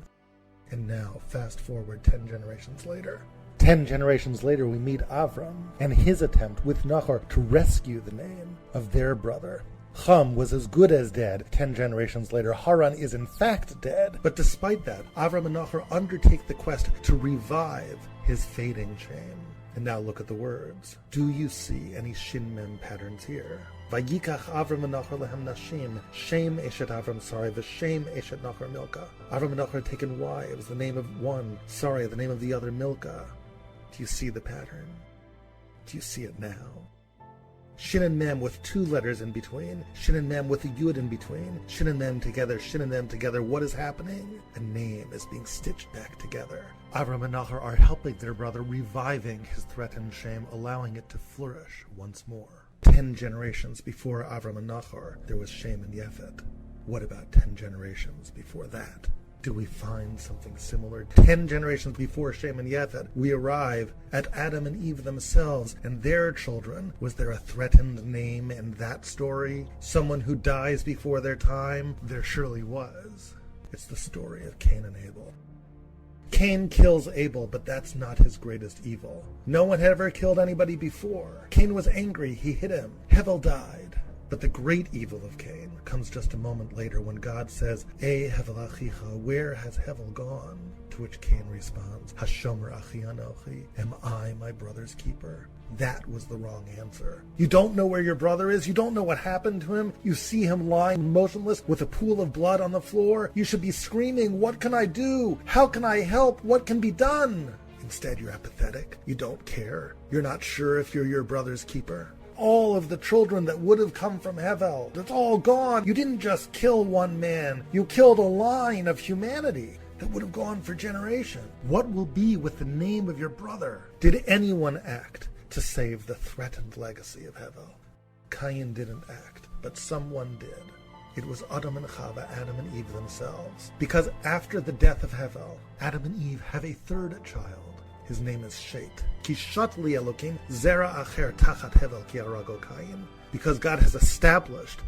And now, fast forward 10 generations later. 10 generations later, we meet Avram and his attempt with Nahor to rescue the name of their brother. Chum was as good as dead. 10 generations later, Haran is in fact dead. But despite that, Avram and Nahor undertake the quest to revive his fading shame. And now look at the words. Do you see any Shin Mem patterns here? Vayikach Avram and Nahor lehem nashim. Shem eshet Avram, v'shem eshet Nahor Milka. Avram and Nahor had taken wives, the name of one, the name of the other, Milka. Do you see the pattern? Do you see it now? Shin and Mem with 2 letters in between. Shin and Mem with a Yud in between. Shin and Mem together, Shin and Mem together. What is happening? A name is being stitched back together. Avram and Nahor are helping their brother, reviving his threatened shame, allowing it to flourish once more. 10 generations before Avram and Nahor, there was Shem and Yafet. What about 10 generations before that? Do we find something similar? 10 generations before Shem and Yafet, we arrive at Adam and Eve themselves and their children. Was there a threatened name in that story? Someone who dies before their time? There surely was. It's the story of Cain and Abel. Cain kills Abel, but that's not his greatest evil. No one had ever killed anybody before. Cain was angry, he hit him. Hevel died. But the great evil of Cain comes just a moment later when God says, Hevel achicha, where has Hevel gone? To which Cain responds, Hashomer achi anochi, am I my brother's keeper? That was the wrong answer. You don't know where your brother is. You don't know what happened to him. You see him lying motionless with a pool of blood on the floor. You should be screaming, what can I do? How can I help? What can be done? Instead, you're apathetic. You don't care. You're not sure if you're your brother's keeper. All of the children that would have come from Hevel, it's all gone. You didn't just kill one man. You killed a line of humanity that would have gone for generations. What will be with the name of your brother? Did anyone act to save the threatened legacy of Hevel? Cain didn't act, but someone did. It was Adam and Chava, Adam and Eve themselves. Because after the death of Hevel, Adam and Eve have a 3rd child. His name is Shet. Ki shat li Elokim zera acher tachat Hevel ki harago Cain. Because God has established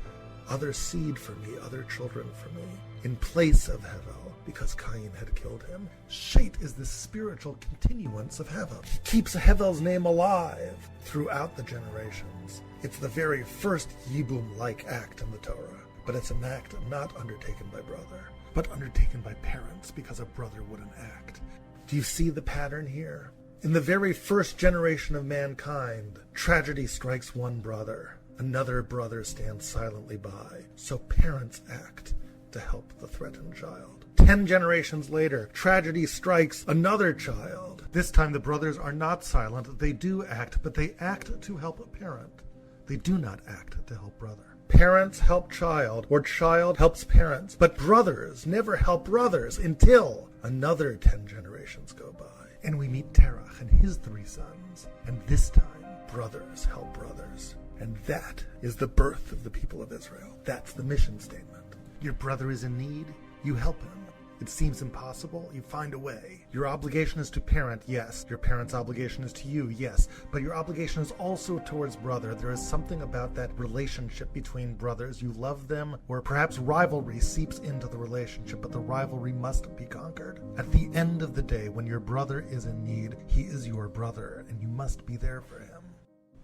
other seed for me, other children for me, in place of Hevel, because Cain had killed him. Shet is the spiritual continuance of Hevel. He keeps Hevel's name alive throughout the generations. It's the very first Yibum-like act in the Torah, but it's an act not undertaken by brother, but undertaken by parents, because a brother wouldn't act. Do you see the pattern here? In the very first generation of mankind, tragedy strikes one brother. Another brother stands silently by. So parents act to help the threatened child. 10 generations later, tragedy strikes another child. This time the brothers are not silent. They do act, but they act to help a parent. They do not act to help brother. Parents help child, or child helps parents. But brothers never help brothers until another 10 generations go by. And we meet Terach and his 3 sons. And this time, brothers help brothers. And that is the birth of the people of Israel. That's the mission statement. Your brother is in need, you help him. It seems impossible. You find a way. Your obligation is to parent, yes. Your parent's obligation is to you, yes. But your obligation is also towards brother. There is something about that relationship between brothers. You love them, or perhaps rivalry seeps into the relationship, but the rivalry must be conquered. At the end of the day, when your brother is in need, he is your brother, and you must be there for him.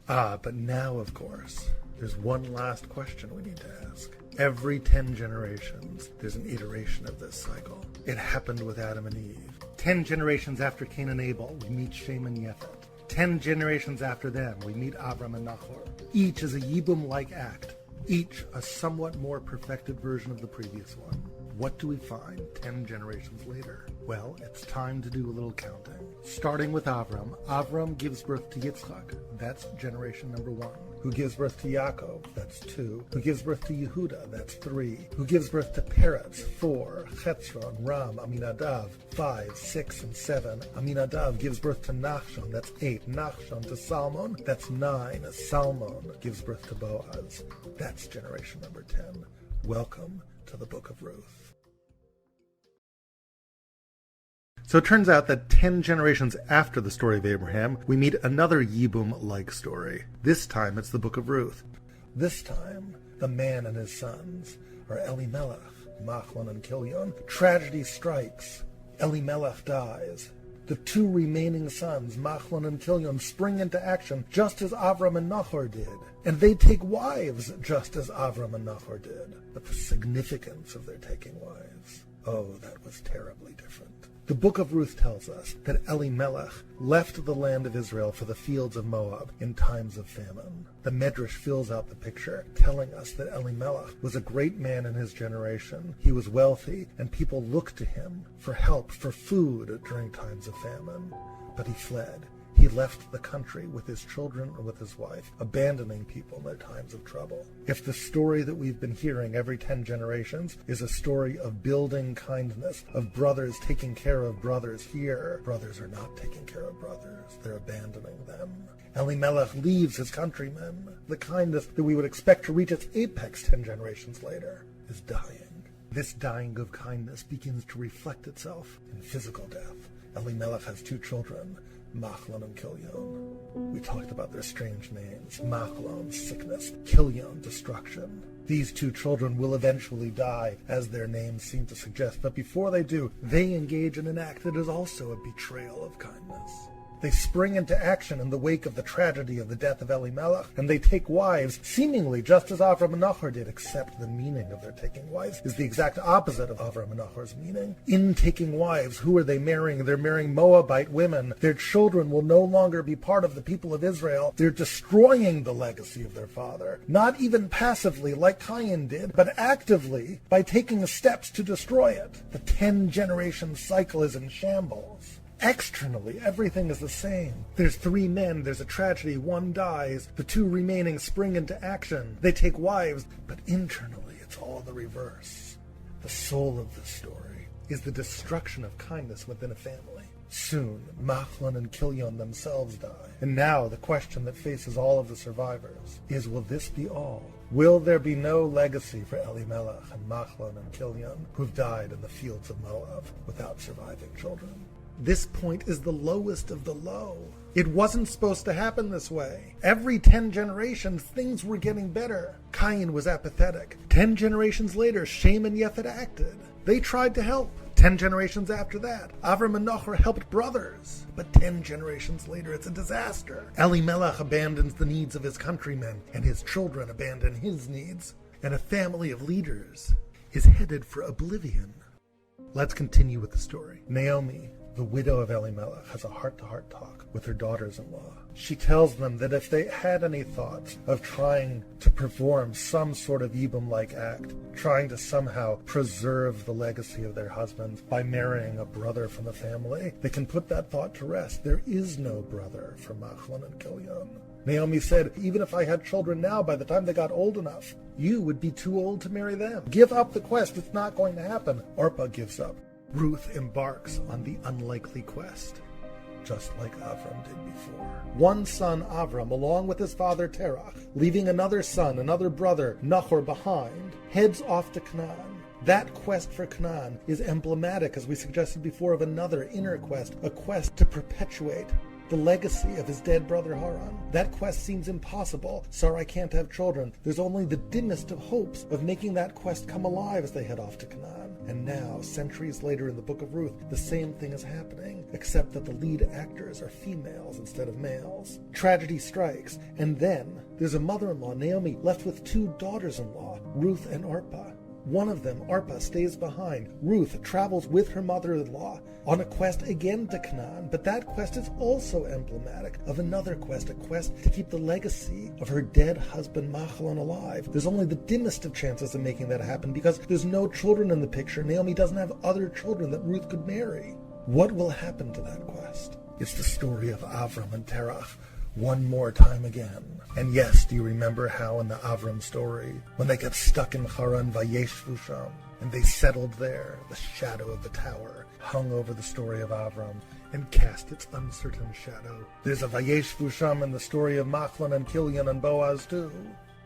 But now, of course, there's one last question we need to ask. Every 10 generations, there's an iteration of this cycle. It happened with Adam and Eve. 10 generations after Cain and Abel, we meet Shem and Yefet. 10 generations after them, we meet Avram and Nahor. Each is a Yibum-like act. Each a somewhat more perfected version of the previous one. What do we find 10 generations later? Well, it's time to do a little counting. Starting with Avram. Avram gives birth to Yitzchak. That's generation number 1. Who gives birth to Yaakov? That's 2. Who gives birth to Yehuda? That's 3. Who gives birth to Peretz? 4. Chetzron, Ram, Aminadav, 5, 6, and 7. Aminadav gives birth to Nachshon. That's 8. Nachshon to Salmon. That's 9. Salmon gives birth to Boaz. That's generation number 10. Welcome to the Book of Ruth. So it turns out that 10 generations after the story of Abraham, we meet another Yibum-like story. This time it's the Book of Ruth. This time, the man and his sons are Elimelech, Machlon, and Kilion. Tragedy strikes. Elimelech dies. The 2 remaining sons, Machlon and Kilion, spring into action just as Avram and Nahor did. And they take wives just as Avram and Nahor did. But the significance of their taking wives, oh, that was terribly different. The book of Ruth tells us that Elimelech left the land of Israel for the fields of Moab in times of famine. The Medrash fills out the picture, telling us that Elimelech was a great man in his generation. He was wealthy, and people looked to him for help, for food during times of famine. But he fled. He left the country with his children and with his wife, abandoning people in their times of trouble. If the story that we've been hearing every 10 generations is a story of building kindness, of brothers taking care of brothers here, brothers are not taking care of brothers. They're abandoning them. Elimelech leaves his countrymen. The kindness that we would expect to reach its apex 10 generations later is dying. This dying of kindness begins to reflect itself in physical death. Elimelech has 2 children, Machlon and Kilion. We talked about their strange names. Machlon, sickness. Kilion, destruction. These 2 children will eventually die, as their names seem to suggest. But before they do, they engage in an act that is also a betrayal of kindness. They spring into action in the wake of the tragedy of the death of Elimelech, and they take wives, seemingly just as Avram and Nahor did, except the meaning of their taking wives is the exact opposite of Avram and Nahor's meaning. In taking wives, who are they marrying? They're marrying Moabite women. Their children will no longer be part of the people of Israel. They're destroying the legacy of their father, not even passively like Cain did, but actively by taking steps to destroy it. The 10-generation cycle is in shambles. Externally, everything is the same. There's 3 men, there's a tragedy, 1 dies, the 2 remaining spring into action. They take wives, but internally it's all the reverse. The soul of the story is the destruction of kindness within a family. Soon, Machlon and Kilion themselves die. And now the question that faces all of the survivors is, will this be all? Will there be no legacy for Elimelech and Machlon and Kilion, who've died in the fields of Moab without surviving children? This point is the lowest of the low. It wasn't supposed to happen this way. Every 10 generations, things were getting better. Cain was apathetic. 10 generations later, Shem and Yefet acted. They tried to help. 10 generations after that, Avram and Nahor helped brothers. But 10 generations later, it's a disaster. Elimelech abandons the needs of his countrymen, and his children abandon his needs. And a family of leaders is headed for oblivion. Let's continue with the story. Naomi, the widow of Elimelech, has a heart-to-heart talk with her daughters-in-law. She tells them that if they had any thoughts of trying to perform some sort of Yibum-like act, trying to somehow preserve the legacy of their husbands by marrying a brother from the family, they can put that thought to rest. There is no brother for Machlon and Kilion. Naomi said, even if I had children now, by the time they got old enough, you would be too old to marry them. Give up the quest. It's not going to happen. Orpah gives up. Ruth embarks on the unlikely quest, just like Avram did before. One son, Avram, along with his father Terach, leaving another son, another brother, Nahor, behind, heads off to Canaan. That quest for Canaan is emblematic, as we suggested before, of another inner quest, a quest to perpetuate the legacy of his dead brother Haran. That quest seems impossible. Sarai can't have children. There's only the dimmest of hopes of making that quest come alive as they head off to Canaan. And now, centuries later in the book of Ruth, the same thing is happening, except that the lead actors are females instead of males. Tragedy strikes, and then there's a mother-in-law, Naomi, left with 2 daughters-in-law, Ruth and Orpah. One of them, Orpah, stays behind. Ruth travels with her mother-in-law on a quest again to Canaan, but that quest is also emblematic of another quest, a quest to keep the legacy of her dead husband Machlon alive. There's only the dimmest of chances of making that happen because there's no children in the picture. Naomi doesn't have other children that Ruth could marry. What will happen to that quest? It's the story of Avram and Terach, one more time again. And yes, do you remember how in the Avram story, when they get stuck in Haran, Vayeshvu Sham, and they settled there, the shadow of the tower hung over the story of Avram and cast its uncertain shadow. There's a Vayeshvu Sham in the story of Machlon and Kilion and Boaz too.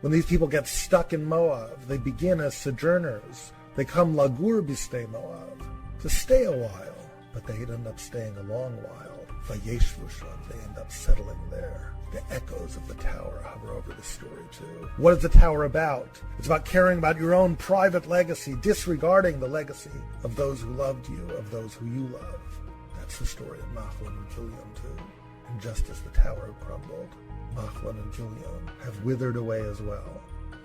When these people get stuck in Moab, they begin as sojourners. They come lagur b'stei Moab, to stay a while, but they end up staying a long while. Vayeshvu Sham, they end up settling there. The echoes of the tower hover over the story too. What is the tower about? It's about caring about your own private legacy, disregarding the legacy of those who loved you, of those who you love. That's the story of Machlon and Kilion too. And just as the tower crumbled, Machlon and Kilion have withered away as well.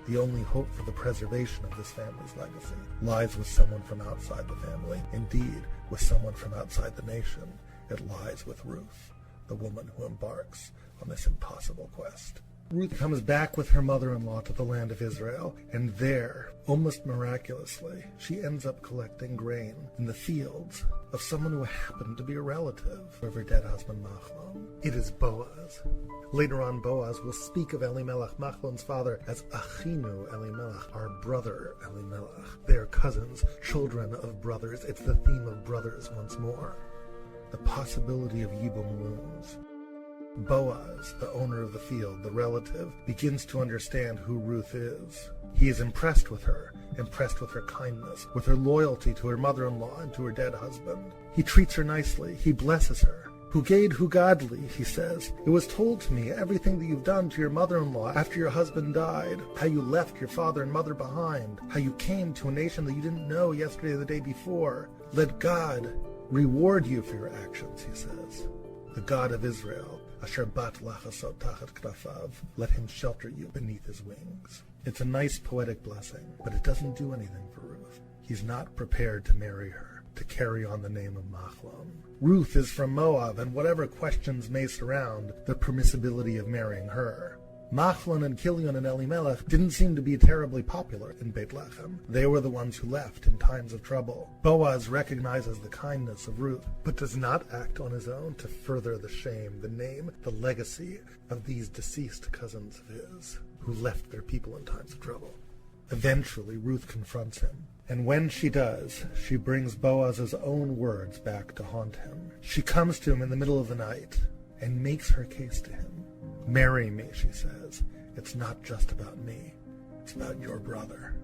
The only hope for the preservation of this family's legacy lies with someone from outside the family. Indeed, with someone from outside the nation. It lies with Ruth, the woman who embarks on this impossible quest. Ruth comes back with her mother-in-law to the land of Israel, and there, almost miraculously, she ends up collecting grain in the fields of someone who happened to be a relative of her dead husband Machlon. It is Boaz. Later on, Boaz will speak of Elimelech, Machlon's father, as Achinu Elimelech, our brother Elimelech. They are cousins, children of brothers. It's the theme of brothers once more. The possibility of Yibum looms. Boaz, the owner of the field, the relative, begins to understand who Ruth is. He is impressed with her kindness, with her loyalty to her mother-in-law and to her dead husband. He treats her nicely. He blesses her. Hugad Hugadli, he says, it was told to me everything that you've done to your mother-in-law after your husband died, how you left your father and mother behind, how you came to a nation that you didn't know yesterday or the day before. Let God reward you for your actions, he says. The God of Israel, Asher bat lachasot tachat knafav, let him shelter you beneath his wings. It's a nice poetic blessing, but it doesn't do anything for Ruth. He's not prepared to marry her, to carry on the name of Machlon. Ruth is from Moab, and whatever questions may surround the permissibility of marrying her, Machlon and Kilion and Elimelech didn't seem to be terribly popular in Beit Lechem. They were the ones who left in times of trouble. Boaz recognizes the kindness of Ruth, but does not act on his own to further the shame, the name, the legacy of these deceased cousins of his, who left their people in times of trouble. Eventually, Ruth confronts him, and when she does, she brings Boaz's own words back to haunt him. She comes to him in the middle of the night and makes her case to him. Marry me, she says. It's not just about me. It's about your brother,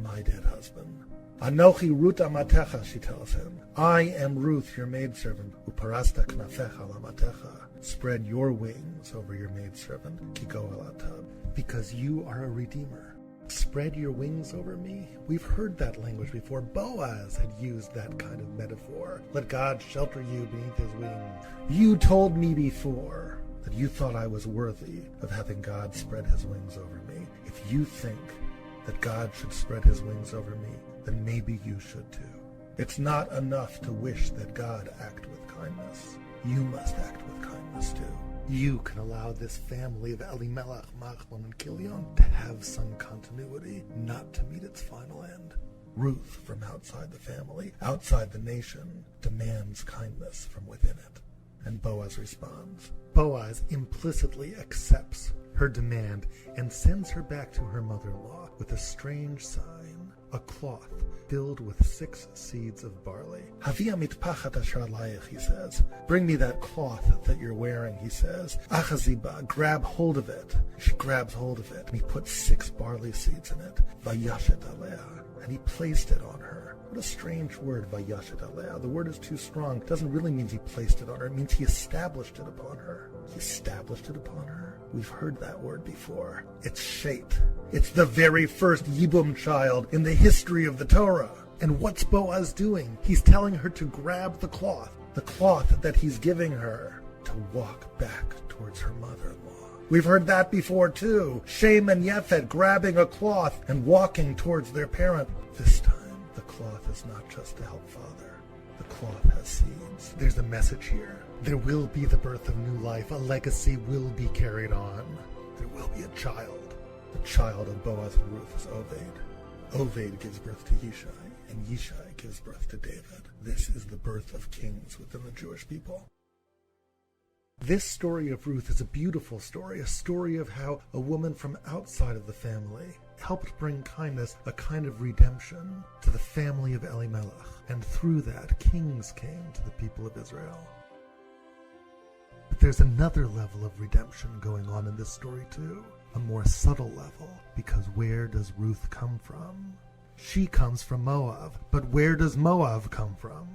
my dead husband. Anochi Ruth amatecha, she tells him. I am Ruth, your maidservant. Uparasta knafecha lamatecha. Spread your wings over your maidservant, kiko elatab, because you are a redeemer. Spread your wings over me? We've heard that language before. Boaz had used that kind of metaphor. Let God shelter you beneath his wings. You told me before that you thought I was worthy of having God spread his wings over me. If you think that God should spread his wings over me, then maybe you should too. It's not enough to wish that God act with kindness. You must act with kindness too. You can allow this family of Elimelech, Machlon, and Kilion to have some continuity, not to meet its final end. Ruth, from outside the family, outside the nation, demands kindness from within it. And Boaz responds. Boaz implicitly accepts her demand and sends her back to her mother-in-law with a strange sign. a cloth filled with 6 seeds of barley. Havia mitpachat asher alayich, he says. Bring me that cloth that you're wearing, he says. Achaziba, grab hold of it. She grabs hold of it, and he put 6 barley seeds in it. Vayashet alea, and he placed it on her. What a strange word, vayashet alea. The word is too strong. It doesn't really mean he placed it on her. It means he established it upon her. He established it upon her. We've heard that word before. It's Shet. It's the very first Yibum child in the history of the Torah. And what's Boaz doing? He's telling her to grab the cloth that he's giving her, to walk back towards her mother-in-law. We've heard that before too. Shem and Yefet grabbing a cloth and walking towards their parent. This time, the cloth is not just to help father. The cloth has seeds. There's a message here. There will be the birth of new life. A legacy will be carried on. There will be a child. The child of Boaz and Ruth is Oved. Oved gives birth to Yishai, and Yishai gives birth to David. This is the birth of kings within the Jewish people. This story of Ruth is a beautiful story, a story of how a woman from outside of the family helped bring kindness, a kind of redemption, to the family of Elimelech. And through that, kings came to the people of Israel. But there's another level of redemption going on in this story too. A more subtle level, because where does Ruth come from? She comes from Moab, but where does Moab come from?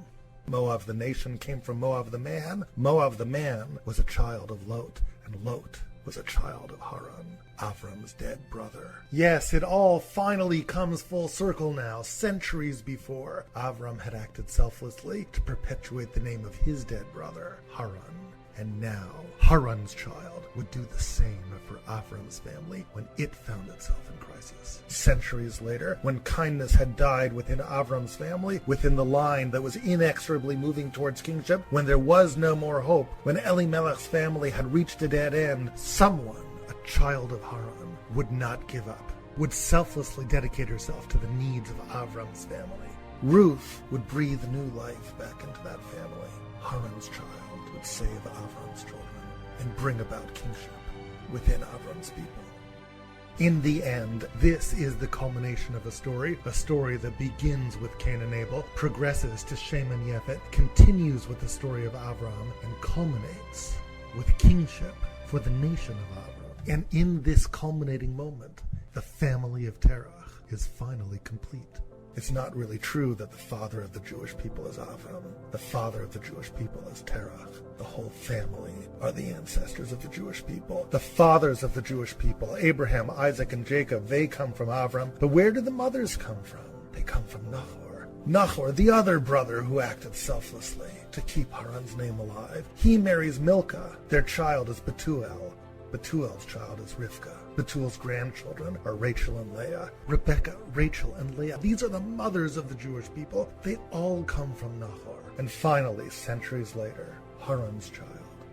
Moab the nation came from Moab the man. Moab the man was a child of Lot, and Lot was a child of Haran, Avram's dead brother. Yes, it all finally comes full circle now. Centuries before, Avram had acted selflessly to perpetuate the name of his dead brother, Haran. And now, Haran's child would do the same for Avram's family when it found itself in crisis. Centuries later, when kindness had died within Avram's family, within the line that was inexorably moving towards kingship, when there was no more hope, when Elimelech's family had reached a dead end, someone, a child of Haran, would not give up, would selflessly dedicate herself to the needs of Avram's family. Ruth would breathe new life back into that family. Haran's child would save Avram's children and bring about kingship within Avram's people. In the end, this is the culmination of a story that begins with Cain and Abel, progresses to Shem and Yefet, continues with the story of Avram, and culminates with kingship for the nation of Avram. And in this culminating moment, the family of Terach is finally complete. It's not really true that the father of the Jewish people is Avram. The father of the Jewish people is Terach. The whole family are the ancestors of the Jewish people. The fathers of the Jewish people, Abraham, Isaac, and Jacob, they come from Avram. But where do the mothers come from? They come from Nahor. Nahor, the other brother who acted selflessly to keep Haran's name alive. He marries Milcah. Their child is Bethuel. Bethuel's child is Rivkah. Bethuel's grandchildren are Rachel and Leah. Rebecca, Rachel, and Leah. These are the mothers of the Jewish people. They all come from Nahor. And finally, centuries later, Haran's child,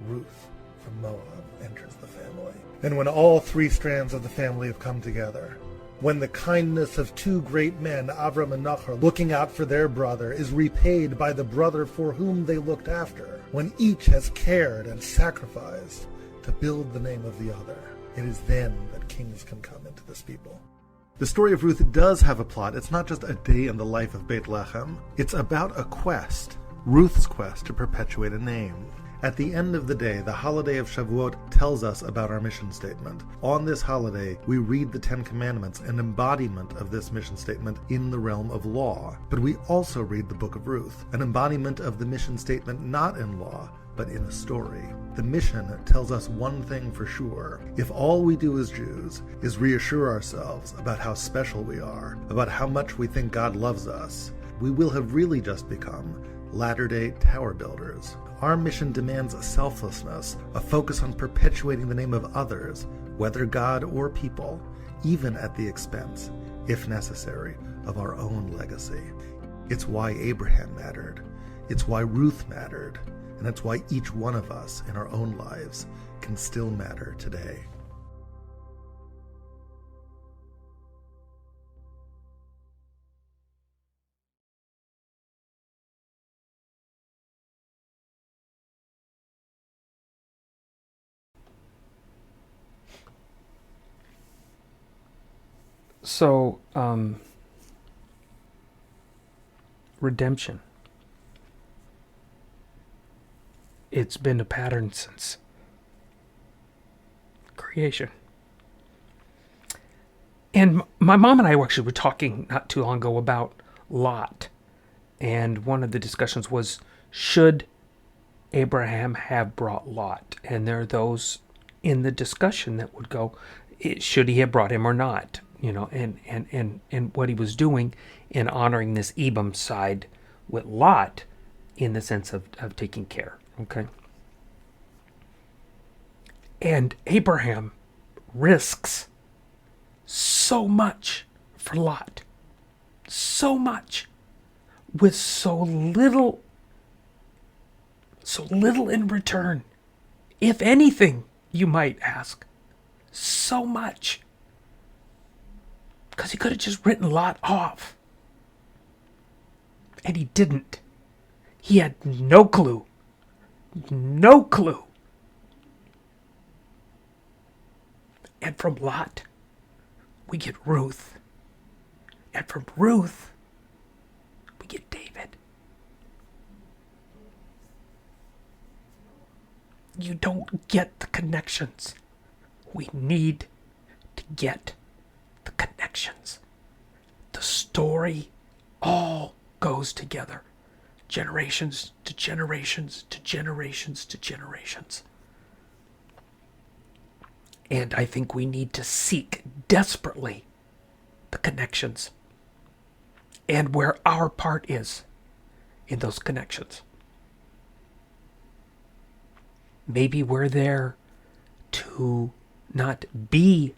Ruth, from Moab, enters the family. And when all 3 strands of the family have come together, when the kindness of 2 great men, Avram and Nahor, looking out for their brother, is repaid by the brother for whom they looked after, when each has cared and sacrificed to build the name of the other, it is then that kings can come into this people. The story of Ruth does have a plot. It's not just a day in the life of Beit Lechem. It's about a quest, Ruth's quest to perpetuate a name. At the end of the day, the holiday of Shavuot tells us about our mission statement. On this holiday, we read the 10 Commandments, an embodiment of this mission statement in the realm of law. But we also read the book of Ruth, an embodiment of the mission statement not in law, but in a story. The mission tells us one thing for sure. If all we do as Jews is reassure ourselves about how special we are, about how much we think God loves us, we will have really just become latter-day tower builders. Our mission demands a selflessness, a focus on perpetuating the name of others, whether God or people, even at the expense, if necessary, of our own legacy. It's why Abraham mattered. It's why Ruth mattered. And that's why each one of us in our own lives can still matter today. So, redemption. It's been a pattern since creation. And my mom and I actually were talking not too long ago about Lot. And one of the discussions was, should Abraham have brought Lot? And there are those in the discussion that would go, should he have brought him or not? You know, and what he was doing in honoring this Edom side with Lot in the sense of taking care. Okay. And Abraham risks so much for Lot. So much. With so little in return. If anything, you might ask. So much. Because he could have just written Lot off. And he didn't. He had no clue. No clue. And from Lot, we get Ruth. And from Ruth, we get David. You don't get the connections. We need to get the connections. The story all goes together. Generations to generations to generations to generations. And I think we need to seek desperately the connections and where our part is in those connections. Maybe we're there to not be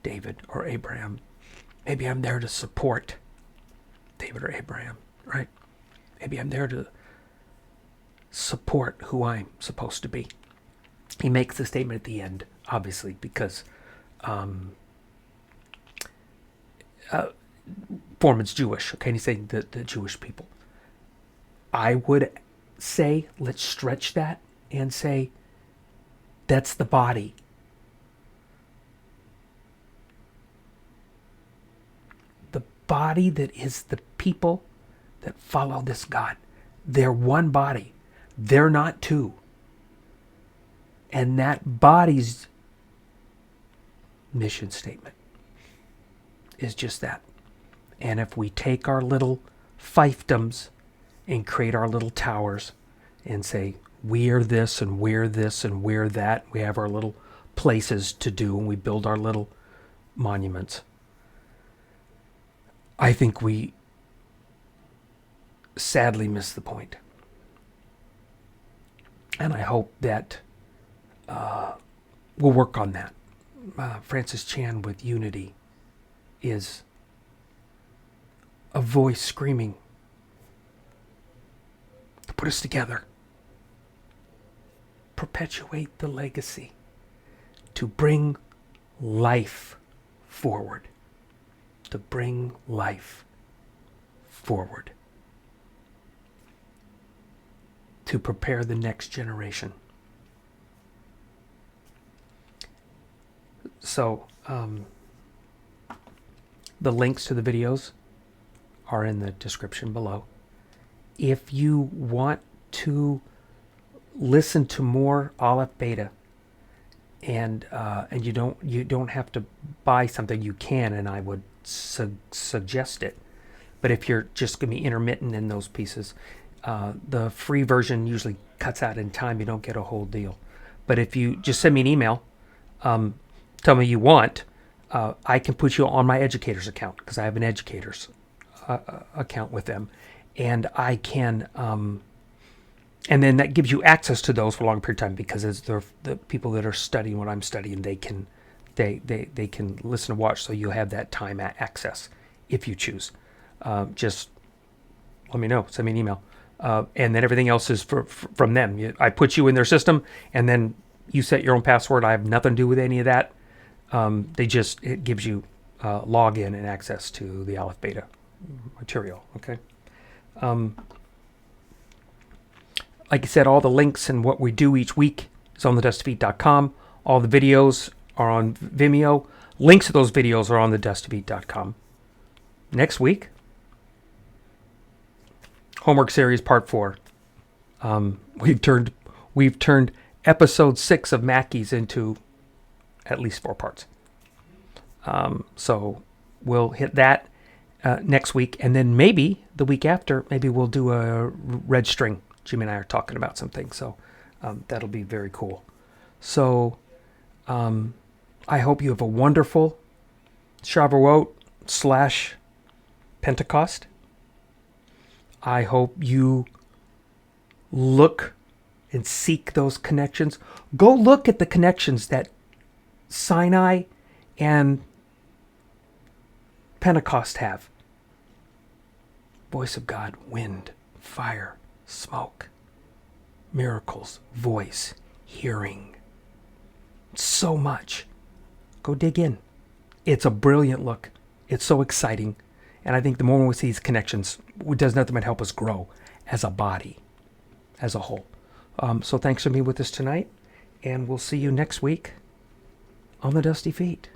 David or Abraham. Maybe I'm there to support David or Abraham, right? Maybe I'm there to support who I'm supposed to be. He makes the statement at the end, obviously, because Fohrman's Jewish, okay? And he's saying the Jewish people. I would say, let's stretch that and say, that's the body. The body that is the people that follow this God. They're one body. They're not two. And that body's mission statement is just that. And if we take our little fiefdoms and create our little towers and say, we're this and we're this and we're that, we have our little places to do and we build our little monuments, I think we sadly miss the point. And I hope that we'll work on that. Francis Chan with Unity is a voice screaming to put us together, perpetuate the legacy, to bring life forward, to bring life forward, to prepare the next generation. So, the links to the videos are in the description below. If you want to listen to more AlephBeta, and you don't have to buy something, you can, and I would suggest it. But if you're just going to be intermittent in those pieces, the free version usually cuts out in time. You don't get a whole deal. But if you just send me an email, tell me you want, I can put you on my educator's account, because I have an educator's account with them, and I can, and then that gives you access to those for a long period of time, because as they're the people that are studying what I'm studying, they can listen and watch, so you'll have that time access if you choose. Just let me know, send me an email, and then everything else is from them. I put you in their system, and then you set your own password. I have nothing to do with any of that. It gives you login and access to the AlephBeta material. Okay. Like I said, all the links and what we do each week is on TheDustyFeet.com. All the videos are on Vimeo. Links to those videos are on TheDustyFeet.com. Next week, homework series part 4. We've turned episode 6 of Mackey's into at least 4 parts. So we'll hit that next week, and then maybe the week after, maybe we'll do a red string. Jimmy and I are talking about some things, so that'll be very cool. So I hope you have a wonderful Shavuot / Pentecost. I hope you look and seek those connections. Go look at the connections that Sinai and Pentecost have. Voice of God, wind, fire, smoke, miracles, voice, hearing. So much. Go dig in. It's a brilliant look. It's so exciting. And I think the more we see these connections, it does nothing but help us grow as a body, as a whole. So thanks for being with us tonight, and we'll see you next week on The Dusty Feet.